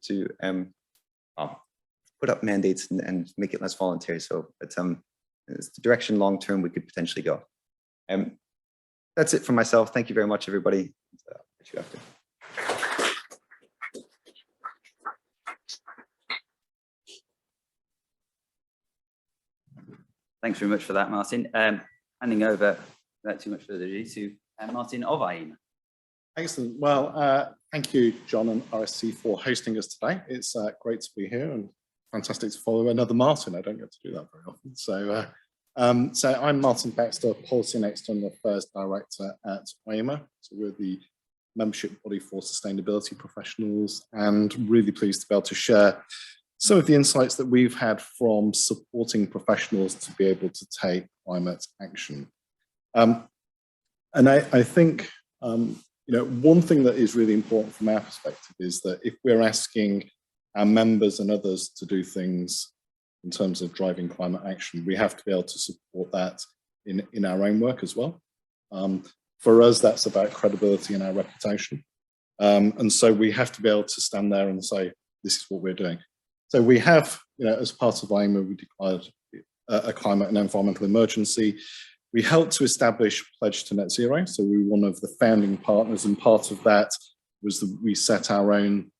put up mandates and make it less voluntary. So it's the direction long-term we could potentially go. That's it from myself. Thank you very much, everybody. You after. Thanks very much for that, Martin. Handing over, without too much further ado, to Martin of IEMA. Excellent. Well, thank you, John and RSC, for hosting us today. It's great to be here and fantastic to follow another Martin. I don't get to do that very often. So I'm Martin Baxter, Policy and External Affairs Director at IEMA. So we're the membership body for sustainability professionals, and really pleased to be able to share some of the insights that we've had from supporting professionals to be able to take climate action. And I think, one thing that is really important from our perspective is that if we're asking our members and others to do things in terms of driving climate action, we have to be able to support that in our own work as well. For us, that's about credibility and our reputation. And so we have to be able to stand there and say, this is what we're doing. So we have, as part of IEMA, we declared a climate and environmental emergency. We helped to establish Pledge to Net Zero. So we were one of the founding partners, and part of that was that we set our own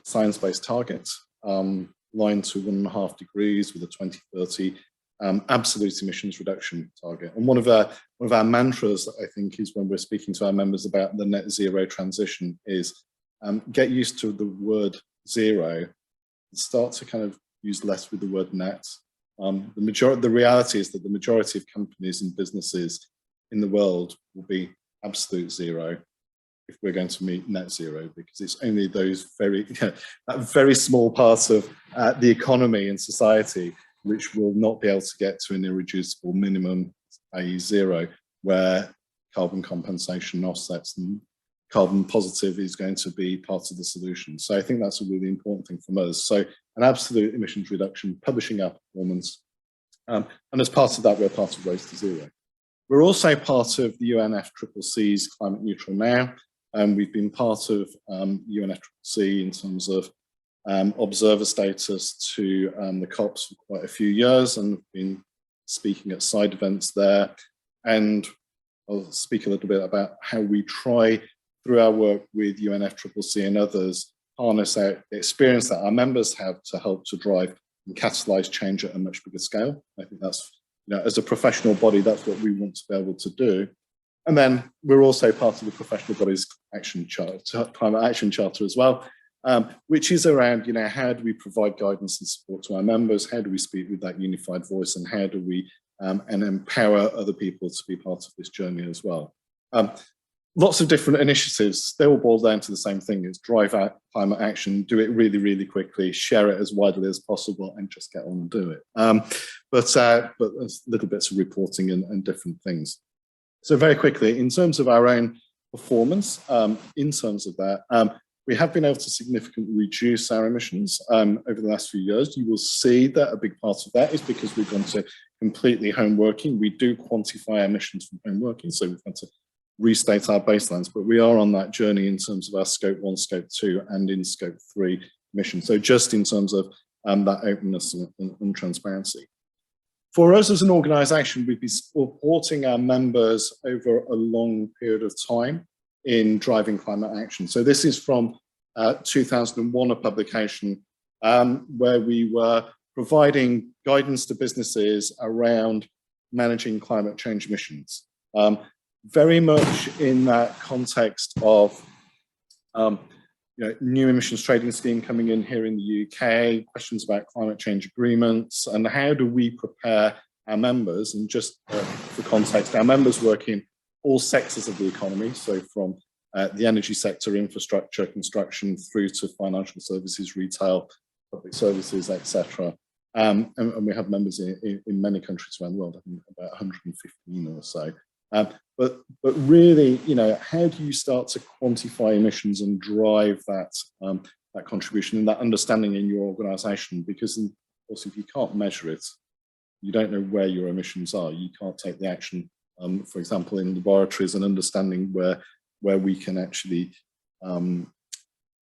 science-based targets, aligned to 1.5 degrees with a 2030 absolute emissions reduction target. And one of our mantras, I think, is when we're speaking to our members about the net zero transition is get used to the word zero and start to kind of use less with the word net. The reality is that the majority of companies and businesses in the world will be absolute zero if we're going to meet net zero, because it's only those that very small parts of the economy and society which will not be able to get to an irreducible minimum, i.e. zero, where carbon compensation offsets and carbon positive is going to be part of the solution. So I think that's a really important thing from us. So an absolute emissions reduction, publishing our performance, and as part of that, we're part of Race to Zero. We're also part of the UNFCCC's Climate Neutral Now, and we've been part of UNFCCC in terms of observer status to the COPs for quite a few years, and been speaking at side events there. And I'll speak a little bit about how we try, through our work with UNFCCC and others, harness out the experience that our members have to help to drive and catalyse change at a much bigger scale. I think that's, as a professional body, that's what we want to be able to do. And then we're also part of the professional body's action charter, climate action charter as well, which is around, how do we provide guidance and support to our members? How do we speak with that unified voice? And how do we and empower other people to be part of this journey as well? Lots of different initiatives, they all boil down to the same thing: is drive out climate action, do it really, really quickly, share it as widely as possible, and just get on and do it. But there's little bits of reporting and different things. So very quickly, in terms of our own performance, in terms of that, we have been able to significantly reduce our emissions over the last few years. You will see that a big part of that is because we've gone to completely home working. We do quantify emissions from home working, so we've had to restate our baselines, but we are on that journey in terms of our scope 1, scope 2, and in scope 3 emissions. So just in terms of that openness and transparency. For us as an organisation, we've been supporting our members over a long period of time in driving climate action. So this is from 2001, a publication where we were providing guidance to businesses around managing climate change emissions. Very much in that context of new emissions trading scheme coming in here in the UK, questions about climate change agreements, and how do we prepare our members, and just for context, our members work in all sectors of the economy, so from the energy sector, infrastructure, construction, through to financial services, retail, public services, etc. And we have members in many countries around the world, I think about 115 or so. But really, how do you start to quantify emissions and drive that that contribution and that understanding in your organisation? Because of course, if you can't measure it, you don't know where your emissions are. You can't take the action, for example, in laboratories, and understanding where we can actually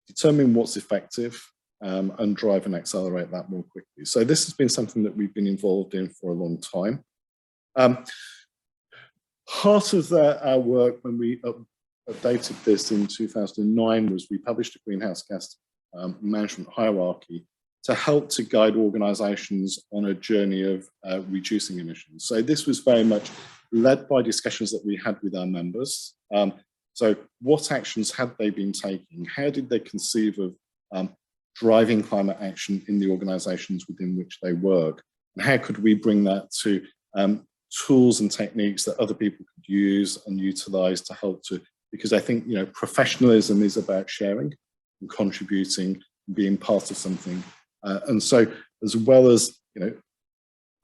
determine what's effective and drive and accelerate that more quickly. So this has been something that we've been involved in for a long time. Part of our work when we updated this in 2009 was we published a greenhouse gas management hierarchy to help to guide organisations on a journey of reducing emissions. So this was very much led by discussions that we had with our members. So what actions had they been taking? How did they conceive of driving climate action in the organisations within which they work? And how could we bring that to tools and techniques that other people could use and utilise to help to, because I think, professionalism is about sharing and contributing and being part of something. And so as well as,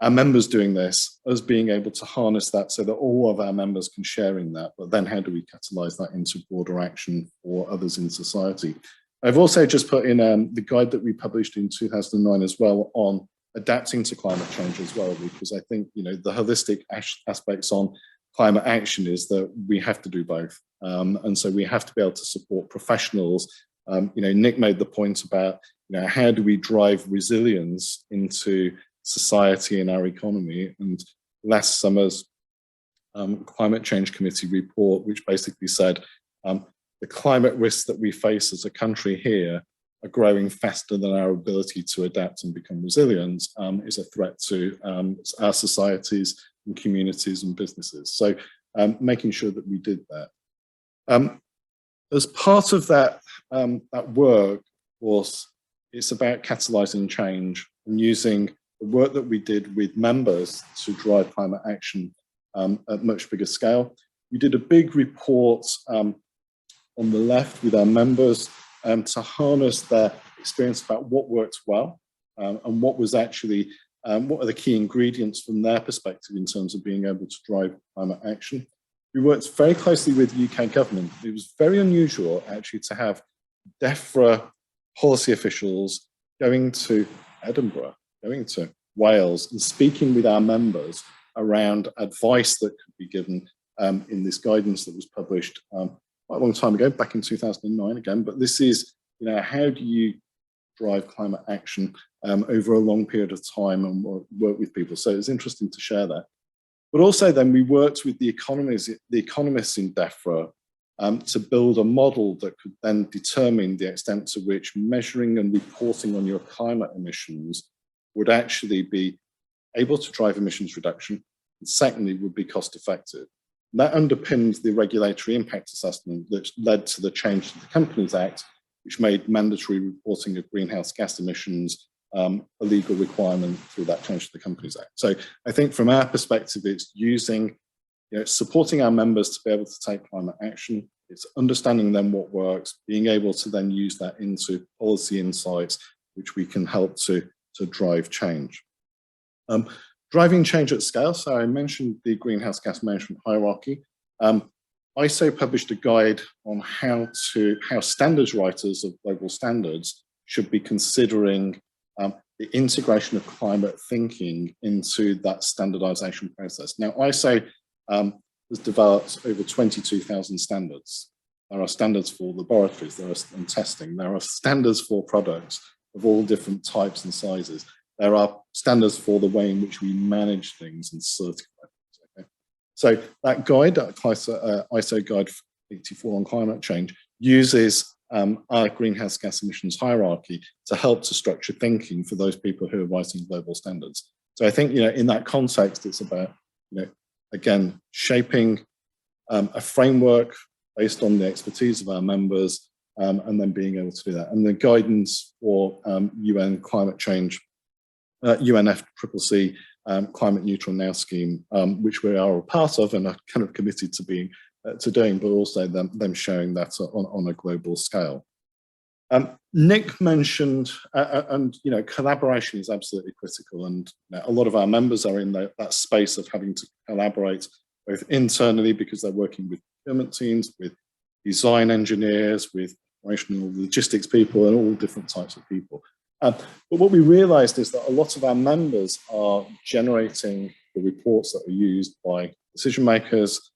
our members doing this, us being able to harness that so that all of our members can share in that, but then how do we catalyse that into broader action for others in society? I've also just put in the guide that we published in 2009 as well on adapting to climate change as well, because I think, the holistic aspects on climate action is that we have to do both. And so we have to be able to support professionals. Nick made the point about, how do we drive resilience into society and our economy? And last summer's Climate Change Committee report, which basically said the climate risks that we face as a country here are growing faster than our ability to adapt and become resilient, is a threat to our societies and communities and businesses. So making sure that we did that. As part of that, that work, of course, it's about catalysing change and using the work that we did with members to drive climate action at much bigger scale. We did a big report on the left with our members to harness their experience about what worked well and what was actually, what are the key ingredients from their perspective in terms of being able to drive climate action. We worked very closely with the UK government. It was very unusual actually to have DEFRA policy officials going to Edinburgh, going to Wales and speaking with our members around advice that could be given in this guidance that was published quite a long time ago, back in 2009 again. But this is, how do you drive climate action over a long period of time and work with people? So it's interesting to share that. But also then we worked with the economists in DEFRA to build a model that could then determine the extent to which measuring and reporting on your climate emissions would actually be able to drive emissions reduction, and secondly, would be cost effective. That underpins the regulatory impact assessment that led to the change to the Companies Act, which made mandatory reporting of greenhouse gas emissions a legal requirement through that change to the Companies Act. So I think from our perspective, it's using, supporting our members to be able to take climate action. It's understanding then what works, being able to then use that into policy insights, which we can help to drive change. Driving change at scale. So I mentioned the greenhouse gas management hierarchy. ISO published a guide on how standards writers of global standards should be considering the integration of climate thinking into that standardization process. Now, ISO has developed over 22,000 standards. There are standards for laboratories, and testing. There are standards for products of all different types and sizes. There are standards for the way in which we manage things and certify things. Okay? So that guide, ISO Guide 84 on climate change, uses our greenhouse gas emissions hierarchy to help to structure thinking for those people who are writing global standards. So I think, in that context, it's about, again, shaping a framework based on the expertise of our members, and then being able to do that. And the guidance for UN climate change, UNFCCC Climate Neutral Now scheme, which we are a part of and are kind of committed to being to doing, but also them showing that on a global scale. Nick mentioned, and collaboration is absolutely critical, and a lot of our members are in that space of having to collaborate both internally because they're working with procurement teams, with design engineers, with operational logistics people, and all different types of people. But what we realized is that a lot of our members are generating the reports that are used by decision makers,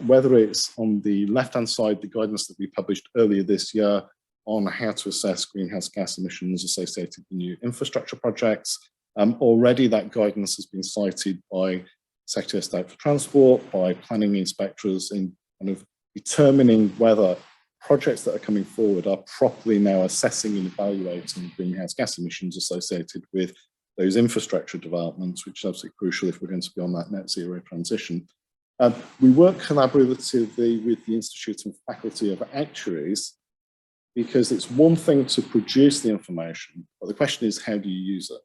whether it's on the left-hand side, the guidance that we published earlier this year on how to assess greenhouse gas emissions associated with new infrastructure projects. Already that guidance has been cited by Secretary of State for Transport, by planning inspectors in kind of determining whether projects that are coming forward are properly now assessing and evaluating greenhouse gas emissions associated with those infrastructure developments, which is absolutely crucial if we're going to be on that net zero transition. We work collaboratively with the Institute and Faculty of Actuaries, because it's one thing to produce the information, but the question is, how do you use it?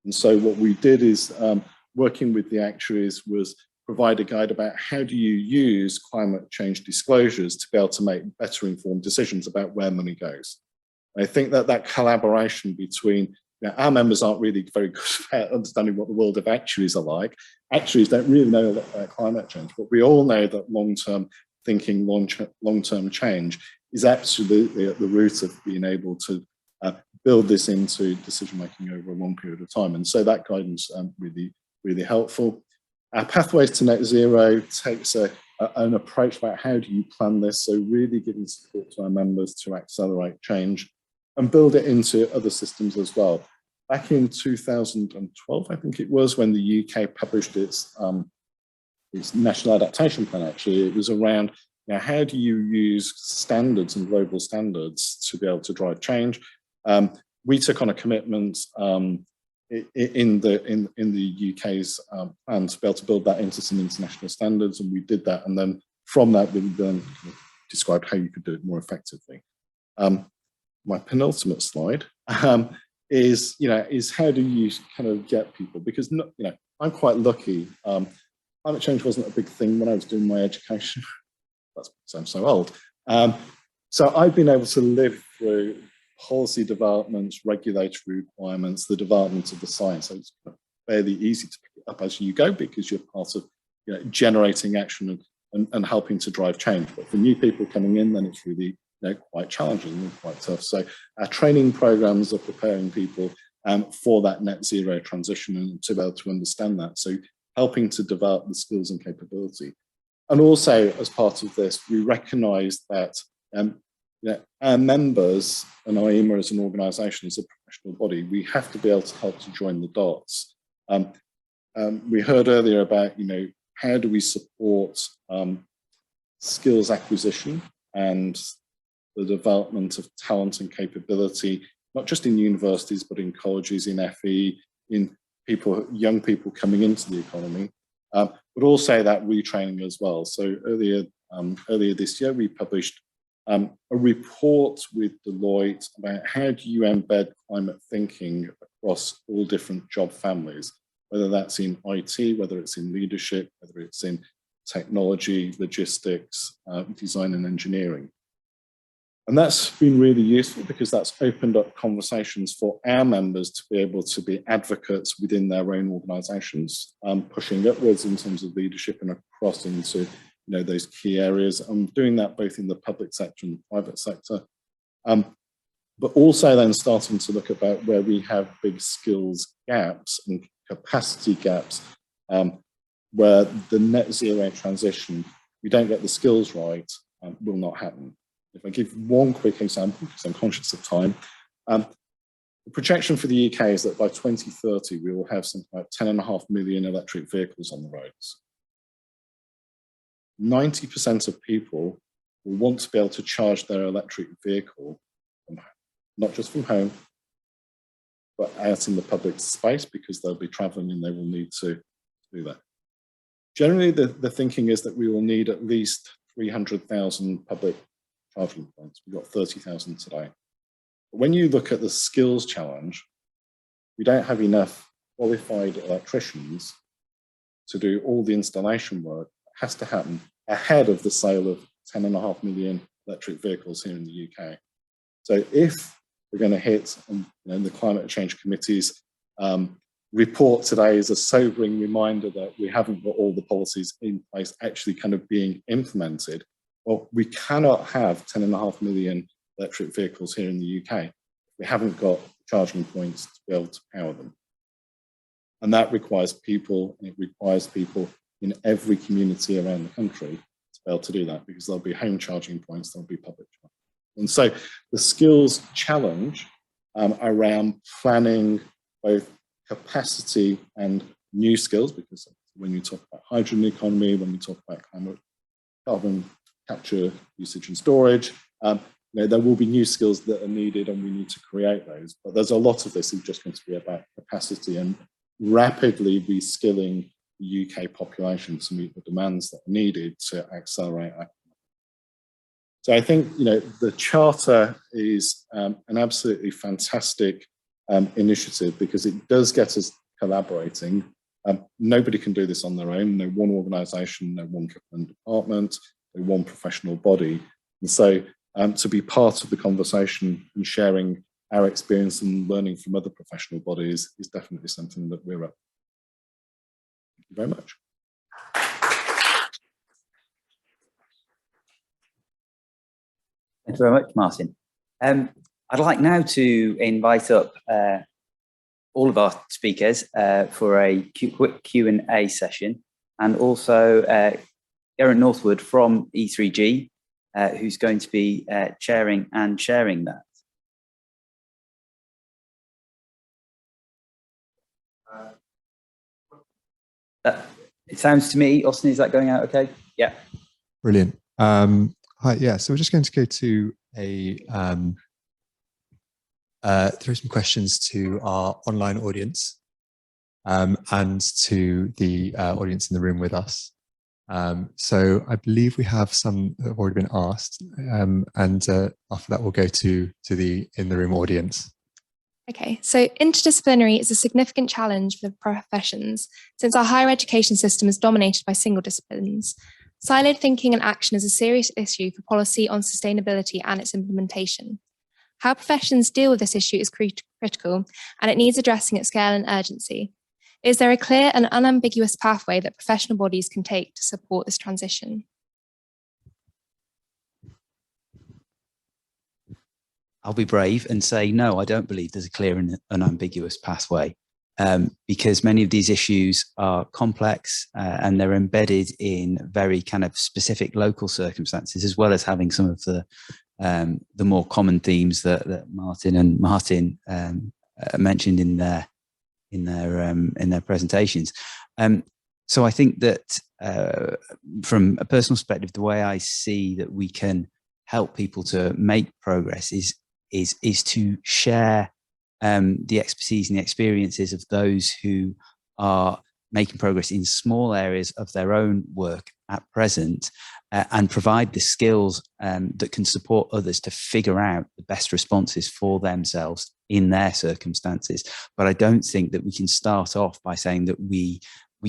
And so what we did is, working with the actuaries, was provide a guide about how do you use climate change disclosures to be able to make better informed decisions about where money goes. And I think that collaboration between, our members aren't really very good at understanding what the world of actuaries are like. Actuaries don't really know a lot about climate change, but we all know that long-term thinking, long-term change is absolutely at the root of being able to build this into decision-making over a long period of time. And so that guidance really, really helpful. Our Pathways to Net Zero takes an approach about how do you plan this, so really giving support to our members to accelerate change and build it into other systems as well. Back in 2012, I think it was, when the UK published its National Adaptation Plan, actually, it was around, how do you use standards and global standards to be able to drive change? We took on a commitment in the UK's plan to be able to build that into some international standards, and we did that. And then from that, we then kind of described how you could do it more effectively. My penultimate slide is how do you kind of get people? Because I'm quite lucky. Climate change wasn't a big thing when I was doing my education. That's because I'm so old. So I've been able to live through policy developments, regulatory requirements, the development of the science. So it's fairly easy to pick it up as you go, because you're part of generating action and helping to drive change. But for new people coming in, then it's really quite challenging and quite tough. So our training programs are preparing people for that net zero transition and to be able to understand that. So helping to develop the skills and capability. And also, as part of this, we recognise that our members and IEMA as an organisation, as a professional body, we have to be able to help to join the dots. We heard earlier about, how do we support skills acquisition and the development of talent and capability, not just in universities, but in colleges, in FE, in young people coming into the economy, but also that retraining as well. So earlier this year, we published a report with Deloitte about how do you embed climate thinking across all different job families, whether that's in IT, whether it's in leadership, whether it's in technology, logistics, design and engineering. And that's been really useful, because that's opened up conversations for our members to be able to be advocates within their own organisations, pushing upwards in terms of leadership and across into those key areas. I'm doing that both in the public sector and the private sector, but also then starting to look about where we have big skills gaps and capacity gaps, where the net zero transition, we don't get the skills right, will not happen. If I give one quick example, because I'm conscious of time, the projection for the UK is that by 2030, we will have something like 10.5 million electric vehicles on the roads. 90% of people will want to be able to charge their electric vehicle from home, not just from home, but out in the public space, because they'll be traveling and they will need to do that. Generally, the thinking is that we will need at least 300,000 public charging points. We've got 30,000 today. But when you look at the skills challenge, we don't have enough qualified electricians to do all the installation work that has to happen ahead of the sale of 10.5 million electric vehicles here in the UK. So if we're going to hit, the Climate Change Committee's report today is a sobering reminder that we haven't got all the policies in place actually kind of being implemented. Well, we cannot have 10.5 million electric vehicles here in the UK. We haven't got charging points to be able to power them. And that requires people, and it requires people in every community around the country to be able to do that, because there'll be home charging points, there'll be public charging. And so the skills challenge around planning both capacity and new skills, because when you talk about hydrogen economy, when we talk about carbon capture, usage and storage, there will be new skills that are needed, and we need to create those. But there's a lot of this is just going to be about capacity and rapidly reskilling the UK population to meet the demands that are needed to accelerate our. So I think the Charter is an absolutely fantastic initiative, because it does get us collaborating. Nobody can do this on their own. No one organisation, no one government department, no one professional body. And so to be part of the conversation and sharing our experience and learning from other professional bodies is definitely something that we're up. Thank you very much. Thank you very much, Martin. I'd like now to invite up all of our speakers for a quick Q&A session, and also Geraint Northwood from E3G, who's going to be chairing and sharing that. It sounds to me, Austin, is that going out okay? Yeah. Brilliant. Hi, yeah, so we're just going to go to throw some questions to our online audience and to the audience in the room with us. So I believe we have some that have already been asked, and after that we'll go to the in the room audience. Okay, so interdisciplinary is a significant challenge for professions, since our higher education system is dominated by single disciplines. Siloed thinking and action is a serious issue for policy on sustainability and its implementation. How professions deal with this issue is critical, and it needs addressing at scale and urgency. Is there a clear and unambiguous pathway that professional bodies can take to support this transition? I'll be brave and say, no, I don't believe there's a clear and unambiguous pathway, because many of these issues are complex and they're embedded in very kind of specific local circumstances, as well as having some of the more common themes that Martin and Martin mentioned in their presentations. So I think that from a personal perspective, the way I see that we can help people to make progress is to share the expertise and the experiences of those who are making progress in small areas of their own work at present, and provide the skills that can support others to figure out the best responses for themselves in their circumstances. But I don't think that we can start off by saying that we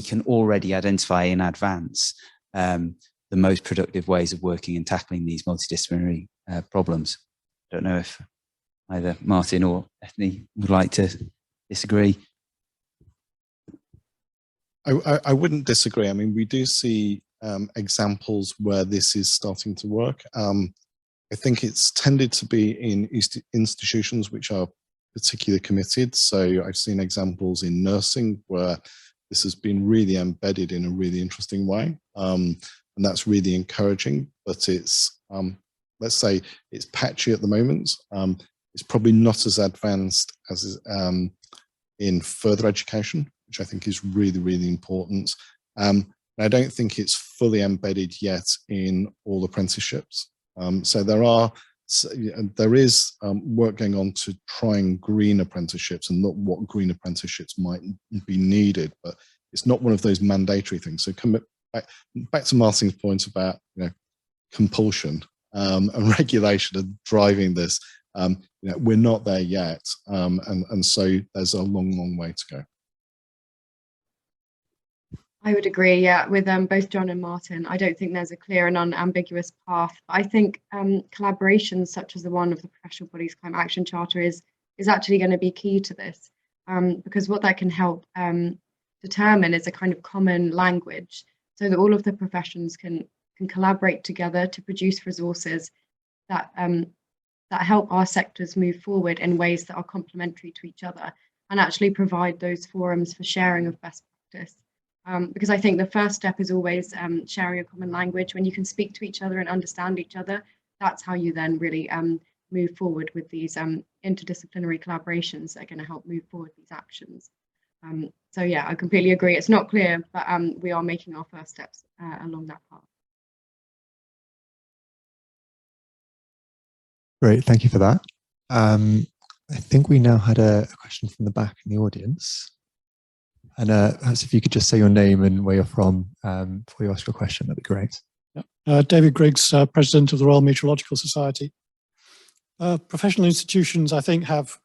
can already identify in advance the most productive ways of working and tackling these multidisciplinary problems. I don't know if either Martin or Ethny would like to disagree. I wouldn't disagree. I mean, we do see examples where this is starting to work. I think it's tended to be in institutions which are particularly committed. So I've seen examples in nursing where this has been really embedded in a really interesting way. And that's really encouraging, but it's, let's say it's patchy at the moment. It's probably not as advanced as in further education, which I think is really, really important. I don't think it's fully embedded yet in all apprenticeships. So there is work going on to try and green apprenticeships and look what green apprenticeships might be needed, but it's not one of those mandatory things. So come back to Martin's point about compulsion and regulation and driving this. We're not there yet, and so there's a long, long way to go. I would agree, yeah, with both John and Martin. I don't think there's a clear and unambiguous path. I think collaborations such as the one of the Professional Bodies Climate Action Charter is actually going to be key to this, because what that can help determine is a kind of common language, so that all of the professions can collaborate together to produce resources that that help our sectors move forward in ways that are complementary to each other, and actually provide those forums for sharing of best practice. Because I think the first step is always sharing a common language. When you can speak to each other and understand each other, that's how you then really move forward with these interdisciplinary collaborations that are going to help move forward these actions. So yeah, I completely agree. It's not clear, but we are making our first steps along that path. Great, thank you for that. I think we now had a question from the back in the audience. And perhaps if you could just say your name and where you're from before you ask your question, that'd be great. David Griggs, President of the Royal Meteorological Society. Professional institutions, I think, have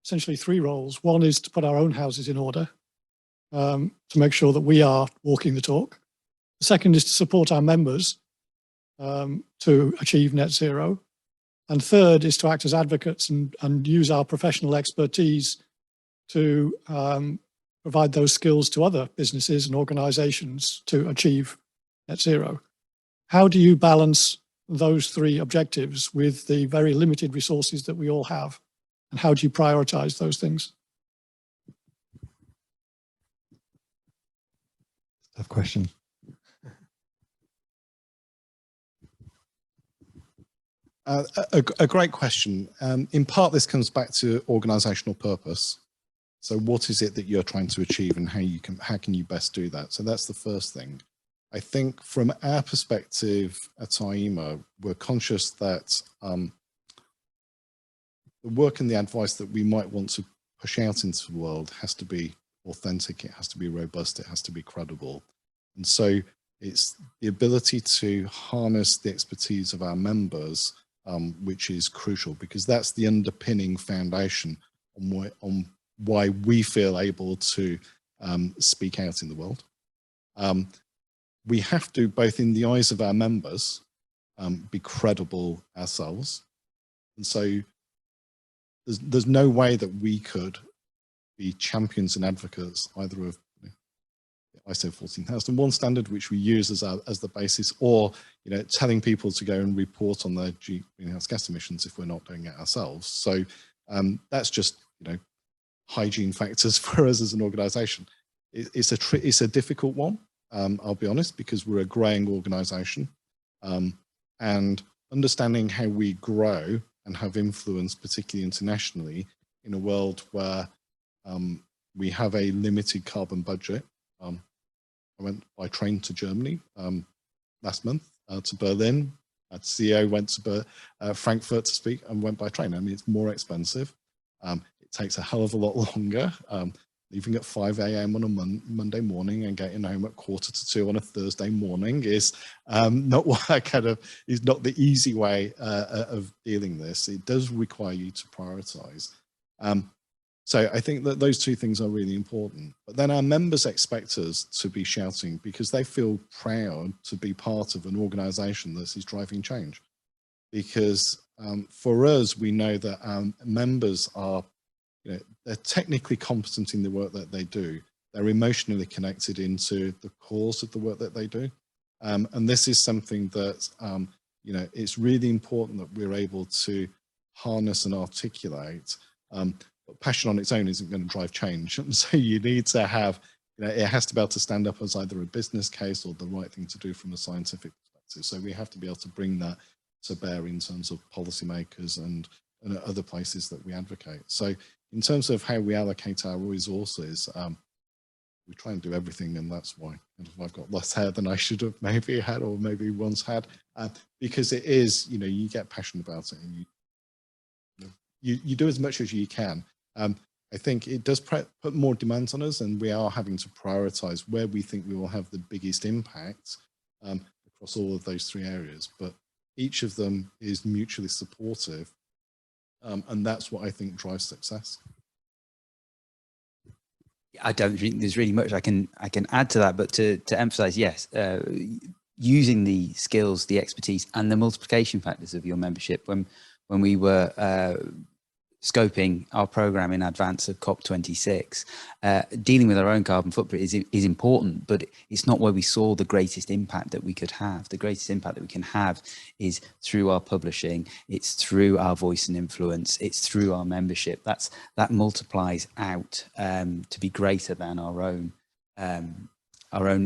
essentially three roles. One is to put our own houses in order, to make sure that we are walking the talk. The second is to support our members to achieve net zero. And third is to act as advocates and use our professional expertise to provide those skills to other businesses and organizations to achieve net zero. How do you balance those three objectives with the very limited resources that we all have? And how do you prioritize those things? Tough question. A great question. In part, this comes back to organizational purpose. So what is it that you're trying to achieve, and how can you best do that? So that's the first thing. I think from our perspective at IEMA, we're conscious that the work and the advice that we might want to push out into the world has to be authentic, it has to be robust, it has to be credible. And so it's the ability to harness the expertise of our members, which is crucial, because that's the underpinning foundation on why we feel able to speak out in the world. We have to, both in the eyes of our members, be credible ourselves. And so there's no way that we could be champions and advocates either of ISO 14001 standard, which we use as the basis, or telling people to go and report on their greenhouse gas emissions if we're not doing it ourselves. So that's just hygiene factors for us as an organisation. It's a difficult one. I'll be honest, because we're a growing organisation, and understanding how we grow and have influence, particularly internationally, in a world where we have a limited carbon budget. I went by train to Germany last month, to Berlin. Our CEO went to Frankfurt to speak and went by train. I mean, it's more expensive. It takes a hell of a lot longer. Leaving at 5 a.m. on a Monday morning and getting home at 1:45 on a Thursday morning is not is not the easy way of dealing this. It does require you to prioritize. So I think that those two things are really important. But then our members expect us to be shouting because they feel proud to be part of an organization that is driving change. Because for us, we know that our members are, they're technically competent in the work that they do. They're emotionally connected into the cause of the work that they do. And this is something that, you know, it's really important that we're able to harness and articulate. But passion on its own isn't going to drive change. So you need to have, you know, it has to be able to stand up as either a business case or the right thing to do from a scientific perspective. So we have to be able to bring that to bear in terms of policymakers and other places that we advocate. So in terms of how we allocate our resources, we try and do everything, and that's why I've got less hair than I should have maybe had or maybe once had, because it is, you know, you get passionate about it and you do as much as you can. I think it does put more demands on us, and we are having to prioritize where we think we will have the biggest impact across all of those three areas. But each of them is mutually supportive, and that's what I think drives success. I don't think there's really much I can add to that, but to emphasize, yes, using the skills, the expertise, and the multiplication factors of your membership. When we were scoping our program in advance of COP26, dealing with our own carbon footprint is important, but it's not where we saw the greatest impact that we could have. The greatest impact that we can have is through our publishing, it's through our voice and influence, it's through our membership. That multiplies out to be greater than our own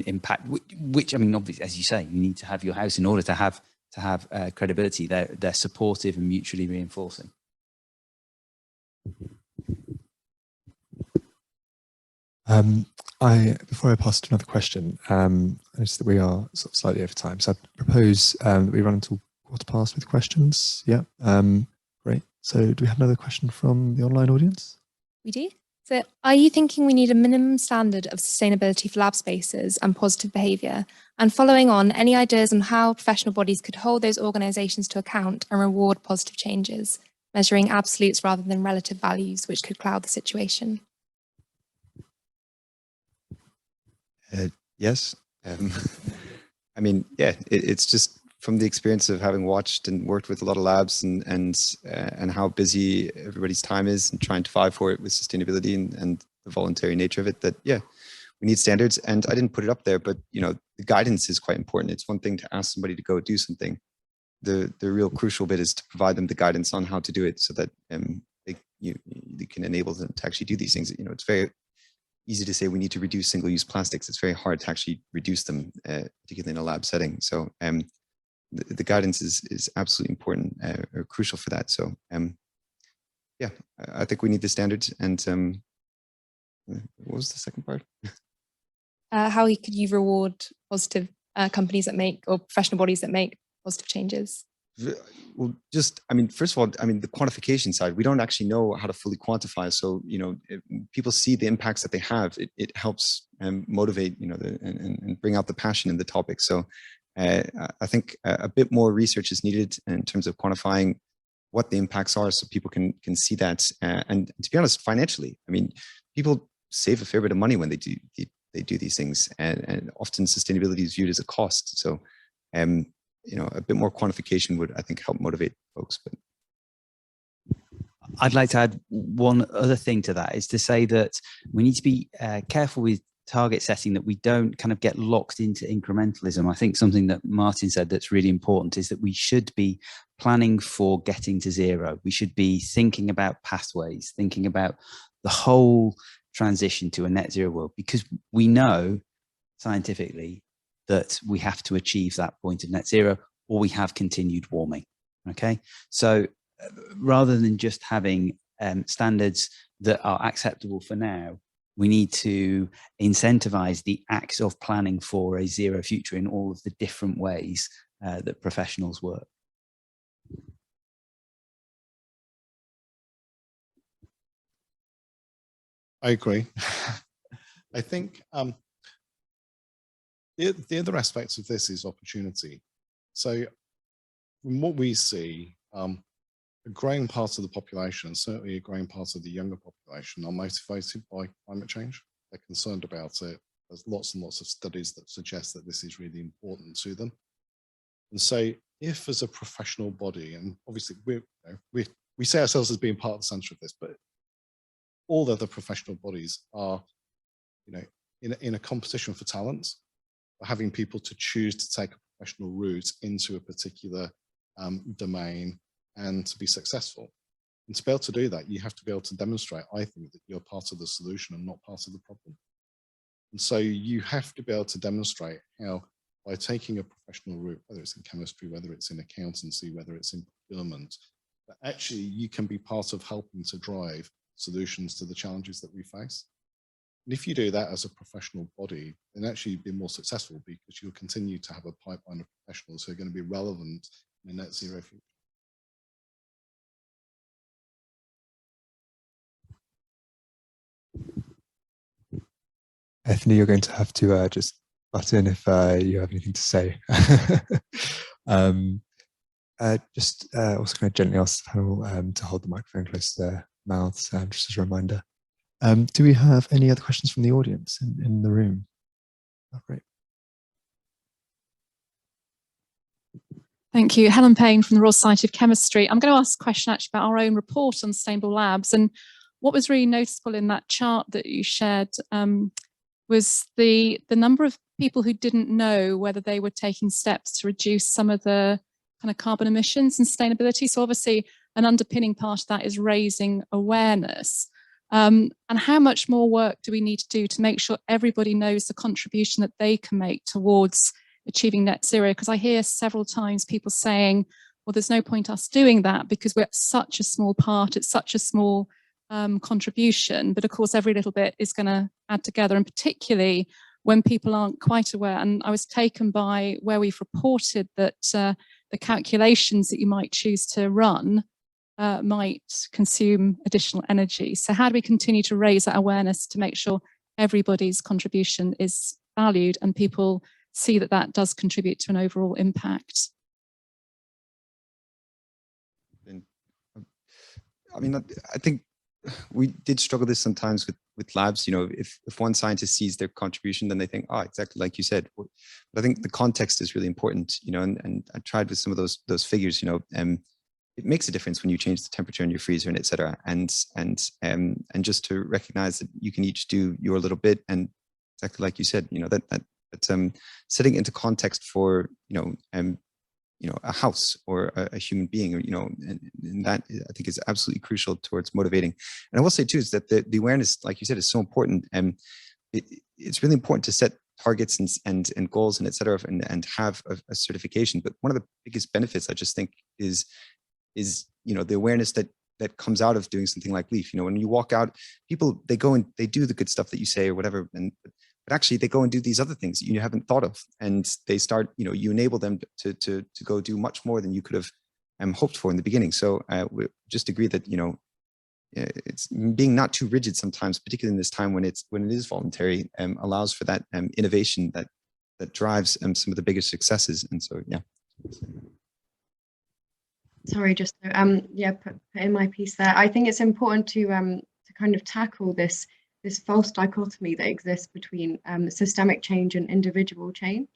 impact, which I mean, obviously, as you say, you need to have your house in order to have credibility. They're supportive and mutually reinforcing. Before I pass to another question, I noticed that we are sort of slightly over time, so I propose that we run until 15:15 with questions. Yeah, great. So do we have another question from the online audience? We do. So are you thinking we need a minimum standard of sustainability for lab spaces and positive behaviour? And following on, any ideas on how professional bodies could hold those organisations to account and reward positive changes, measuring absolutes rather than relative values, which could cloud the situation? Yes. I mean, yeah, it's just from the experience of having watched and worked with a lot of labs and how busy everybody's time is and trying to vie for it with sustainability and the voluntary nature of it, that, yeah, we need standards. And I didn't put it up there, but, you know, the guidance is quite important. It's one thing to ask somebody to go do something. The real crucial bit is to provide them the guidance on how to do it so that you can enable them to actually do these things. You know, it's very easy to say we need to reduce single-use plastics. It's very hard to actually reduce them, particularly in a lab setting. So the guidance is absolutely important or crucial for that. So yeah, I think we need the standards. And what was the second part? How could you reward positive companies that make, or professional bodies that make positive changes? Well, just, I mean, first of all, I mean, the quantification side, we don't actually know how to fully quantify. So, you know, if people see the impacts that they have, it helps motivate, you know, and bring out the passion in the topic. So I think a bit more research is needed in terms of quantifying what the impacts are so people can see that. And to be honest, financially, I mean, people save a fair bit of money when they do these things, and often sustainability is viewed as a cost. So, you know, a bit more quantification would, I think, help motivate folks. But I'd like to add one other thing to that, is to say that we need to be careful with target setting, that we don't kind of get locked into incrementalism. I think something that Martin said that's really important is that we should be planning for getting to zero. We should be thinking about pathways, thinking about the whole transition to a net zero world, because we know scientifically that we have to achieve that point of net zero, or we have continued warming. Okay, so rather than just having standards that are acceptable for now, we need to incentivize the acts of planning for a zero future in all of the different ways that professionals work. I agree. I think the other aspect of this is opportunity. So from what we see, a growing part of the population, certainly a growing part of the younger population, are motivated by climate change. They're concerned about it. There's lots and lots of studies that suggest that this is really important to them. And so if as a professional body, and obviously we say ourselves as being part of the center of this, but all other professional bodies are, you know, in a competition for talent. but having people to choose to take a professional route into a particular domain and to be successful. And to be able to do that, you have to be able to demonstrate, I think, that you're part of the solution and not part of the problem. And so you have to be able to demonstrate how, by taking a professional route, whether it's in chemistry, whether it's in accountancy, whether it's in procurement, that actually you can be part of helping to drive solutions to the challenges that we face. And if you do that as a professional body, then actually you'll be more successful because you'll continue to have a pipeline of professionals who are going to be relevant in a net zero future. Ethny, you're going to have to just butt in if you have anything to say. Just also going to gently ask the panel to hold the microphone close to their mouths, just as a reminder. Do we have any other questions from the audience in the room? Oh, great. Thank you. Helen Payne from the Royal Society of Chemistry. I'm going to ask a question actually about our own report on sustainable labs. And what was really noticeable in that chart that you shared was the number of people who didn't know whether they were taking steps to reduce some of the kind of carbon emissions and sustainability. So obviously an underpinning part of that is raising awareness. And how much more work do we need to do to make sure everybody knows the contribution that they can make towards achieving net zero? Because I hear several times people saying, well, there's no point us doing that because we're such a small part, it's such a small contribution. But of course, every little bit is going to add together, and particularly when people aren't quite aware. And I was taken by where we've reported that the calculations that you might choose to run might consume additional energy. So how do we continue to raise that awareness to make sure everybody's contribution is valued and people see that that does contribute to an overall impact? I mean, I think we did struggle this sometimes with labs. You know, if one scientist sees their contribution, then they think, oh, exactly like you said. But I think the context is really important, you know, and I tried with some of those figures, you know, it makes a difference when you change the temperature in your freezer and et cetera. And just to recognize that you can each do your little bit, and exactly like you said, you know, that setting into context for, you know, a house or a human being, or, you know, and that I think is absolutely crucial towards motivating. And I will say too, is that the awareness, like you said, is so important. And it's really important to set targets and goals and et cetera, and have a certification. But one of the biggest benefits, I just think, is, you know, the awareness that comes out of doing something like LEAF. You know, when you walk out, people, they go and they do the good stuff that you say or whatever, but actually they go and do these other things that you haven't thought of, and they start, you know, you enable them to go do much more than you could have hoped for in the beginning. So we just agree that, you know, it's being not too rigid sometimes, particularly in this time when it is voluntary, allows for that innovation that drives some of the biggest successes. And so, yeah. Sorry, just to yeah, put in my piece there. I think it's important to kind of tackle this false dichotomy that exists between systemic change and individual change.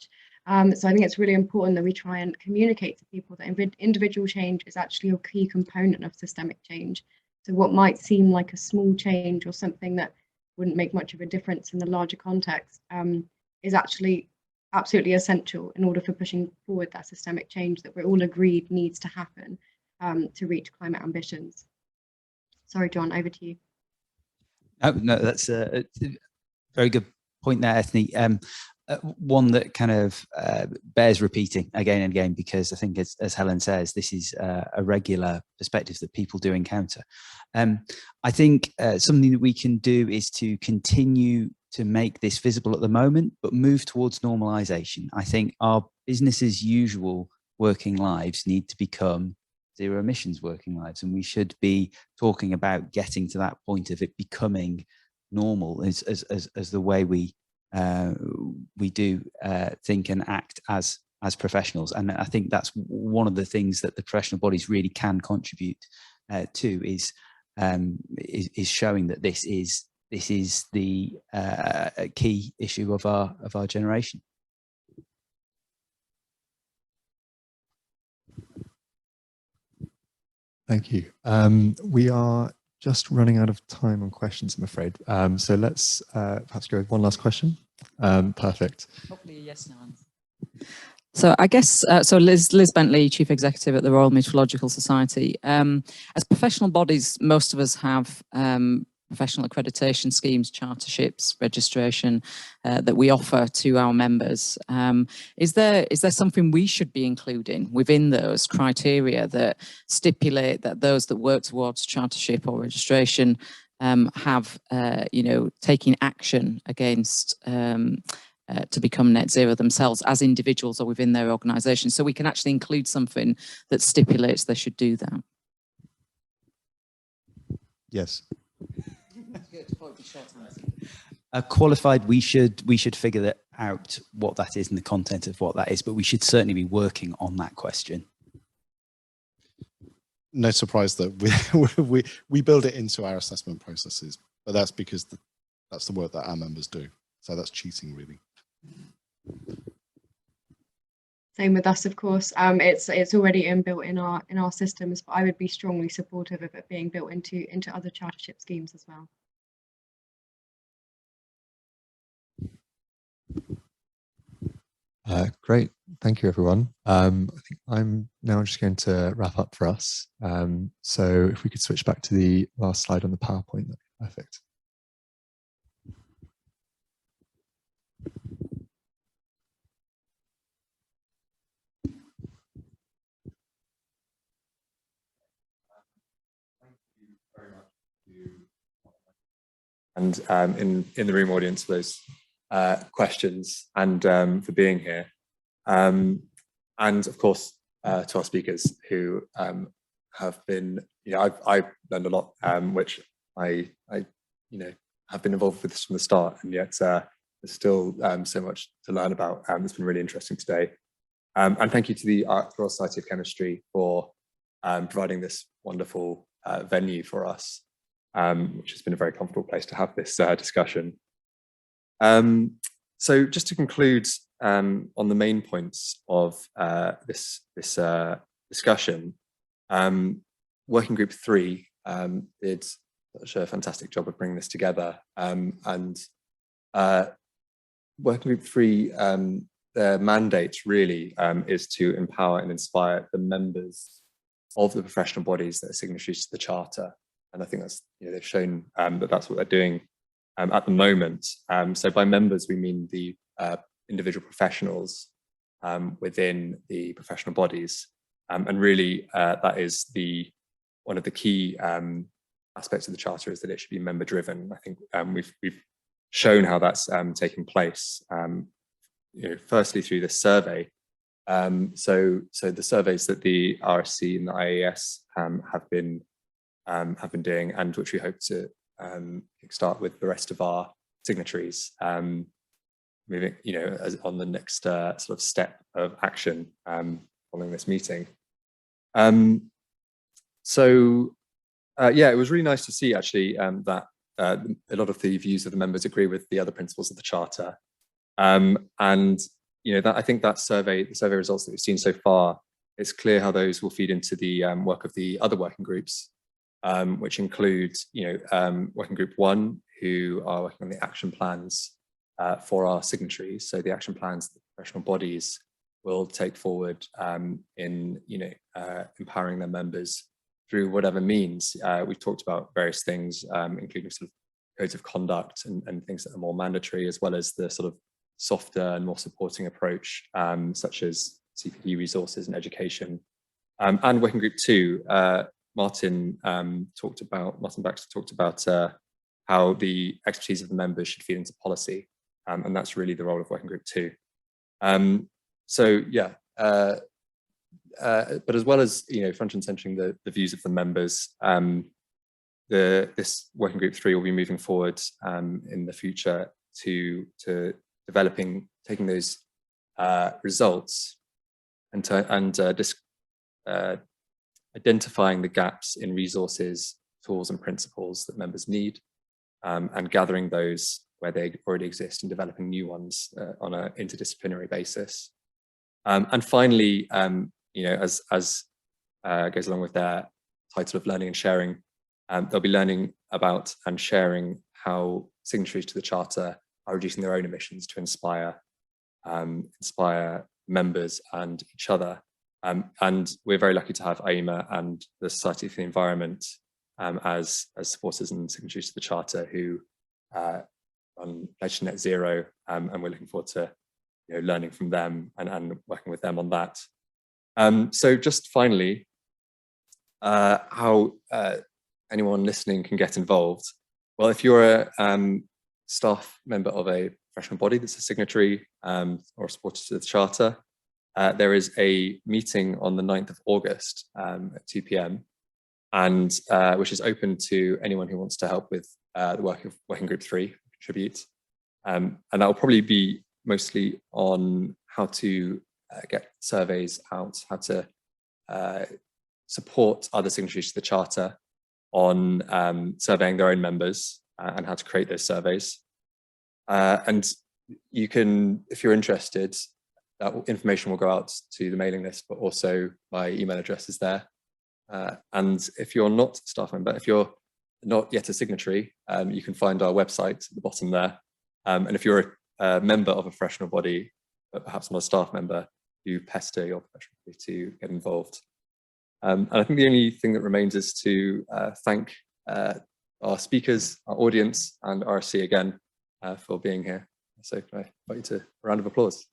So I think it's really important that we try and communicate to people that individual change is actually a key component of systemic change. So what might seem like a small change or something that wouldn't make much of a difference in the larger context is actually absolutely essential in order for pushing forward that systemic change that we're all agreed needs to happen to reach climate ambitions. Sorry, John, over to you. Oh, no, that's a very good point there, Ethny. One that kind of bears repeating again and again, because I think, as Helen says, this is a regular perspective that people do encounter. I think something that we can do is to continue to make this visible at the moment, but move towards normalization. I think our business as usual working lives need to become zero emissions working lives, and we should be talking about getting to that point of it becoming normal as the way we do think and act as professionals. And I think that's one of the things that the professional bodies really can contribute to is showing that this is the key issue of our generation. Thank you. We are just running out of time on questions, I'm afraid. So let's perhaps go with one last question. Perfect. Hopefully a yes, no answer. So I guess, so Liz Bentley, Chief Executive at the Royal Meteorological Society. As professional bodies, most of us have professional accreditation schemes, charterships, registration that we offer to our members. Is there something we should be including within those criteria that stipulate that those that work towards chartership or registration have, taking action against to become net zero themselves as individuals or within their organisation, so we can actually include something that stipulates they should do that? Yes. Qualified, we should figure that out, what that is and the content of what that is, but we should certainly be working on that question. No surprise that we build it into our assessment processes, but that's because that's the work that our members do. So that's cheating, really. Same with us, of course. It's already inbuilt in our systems, but I would be strongly supportive of it being built into other chartership schemes as well. Great, thank you, everyone. I think I'm now just going to wrap up for us. So if we could switch back to the last slide on the PowerPoint, that'd be perfect. And in the room audience for those questions and for being here. And of course, to our speakers who have been, I've learned a lot, which I have been involved with this from the start, and yet there's still so much to learn about. It's been really interesting today. And thank you to the Royal Society of Chemistry for providing this wonderful venue for us, which has been a very comfortable place to have this discussion. So just to conclude on the main points of this discussion, Working Group 3 did such a fantastic job of bringing this together, and Working Group 3, their mandate really is to empower and inspire the members of the professional bodies that are signatories to the Charter. And I think that's, they've shown that that's what they're doing at the moment. So by members, we mean the individual professionals within the professional bodies. And really, that is one of the key aspects of the Charter, is that it should be member driven. I think we've shown how that's taking place, firstly through this survey. So the surveys that the RSC and the IAS have been doing, and which we hope to start with the rest of our signatories, moving, on the next sort of step of action following this meeting. Yeah, it was really nice to see actually that a lot of the views of the members agree with the other principles of the Charter. And that, I think that the survey results that we've seen so far, it's clear how those will feed into the work of the other working groups, which include, Working Group 1, who are working on the action plans for our signatories. So the action plans that the professional bodies will take forward in, empowering their members through whatever means. We've talked about various things, including sort of codes of conduct and things that are more mandatory, as well as the sort of softer and more supporting approach, such as CPD resources and education. And Working Group 2, Martin Baxter talked about how the expertise of the members should feed into policy, and that's really the role of Working Group 2. But as well as front and centering the views of the members, this Working Group 3 will be moving forward in the future to taking those results and identifying the gaps in resources, tools and principles that members need, and gathering those where they already exist and developing new ones on an interdisciplinary basis. And finally, as goes along with their title of learning and sharing, they'll be learning about and sharing how signatories to the Charter are reducing their own emissions to inspire members and each other. And we're very lucky to have IEMA and the Society for the Environment as supporters and signatories to the Charter, who run Pledge to Net Zero, and we're looking forward to learning from them and working with them on that. So just finally, how anyone listening can get involved. Well, if you're a staff member of a professional body that's a signatory or a supporter to the Charter, there is a meeting on the 9th of August at 2 p.m. and which is open to anyone who wants to help with the work of Working Group 3, contribute. And that will probably be mostly on how to get surveys out, how to support other signatories to the Charter on surveying their own members and how to create those surveys. And you can, if you're interested, that information will go out to the mailing list, but also my email address is there. And if you're not a staff member, if you're not yet a signatory, you can find our website at the bottom there. And if you're a member of a professional body, but perhaps not a staff member, you pester your professional body to get involved. And I think the only thing that remains is to thank our speakers, our audience, and RSC again for being here. So can I invite you to a round of applause?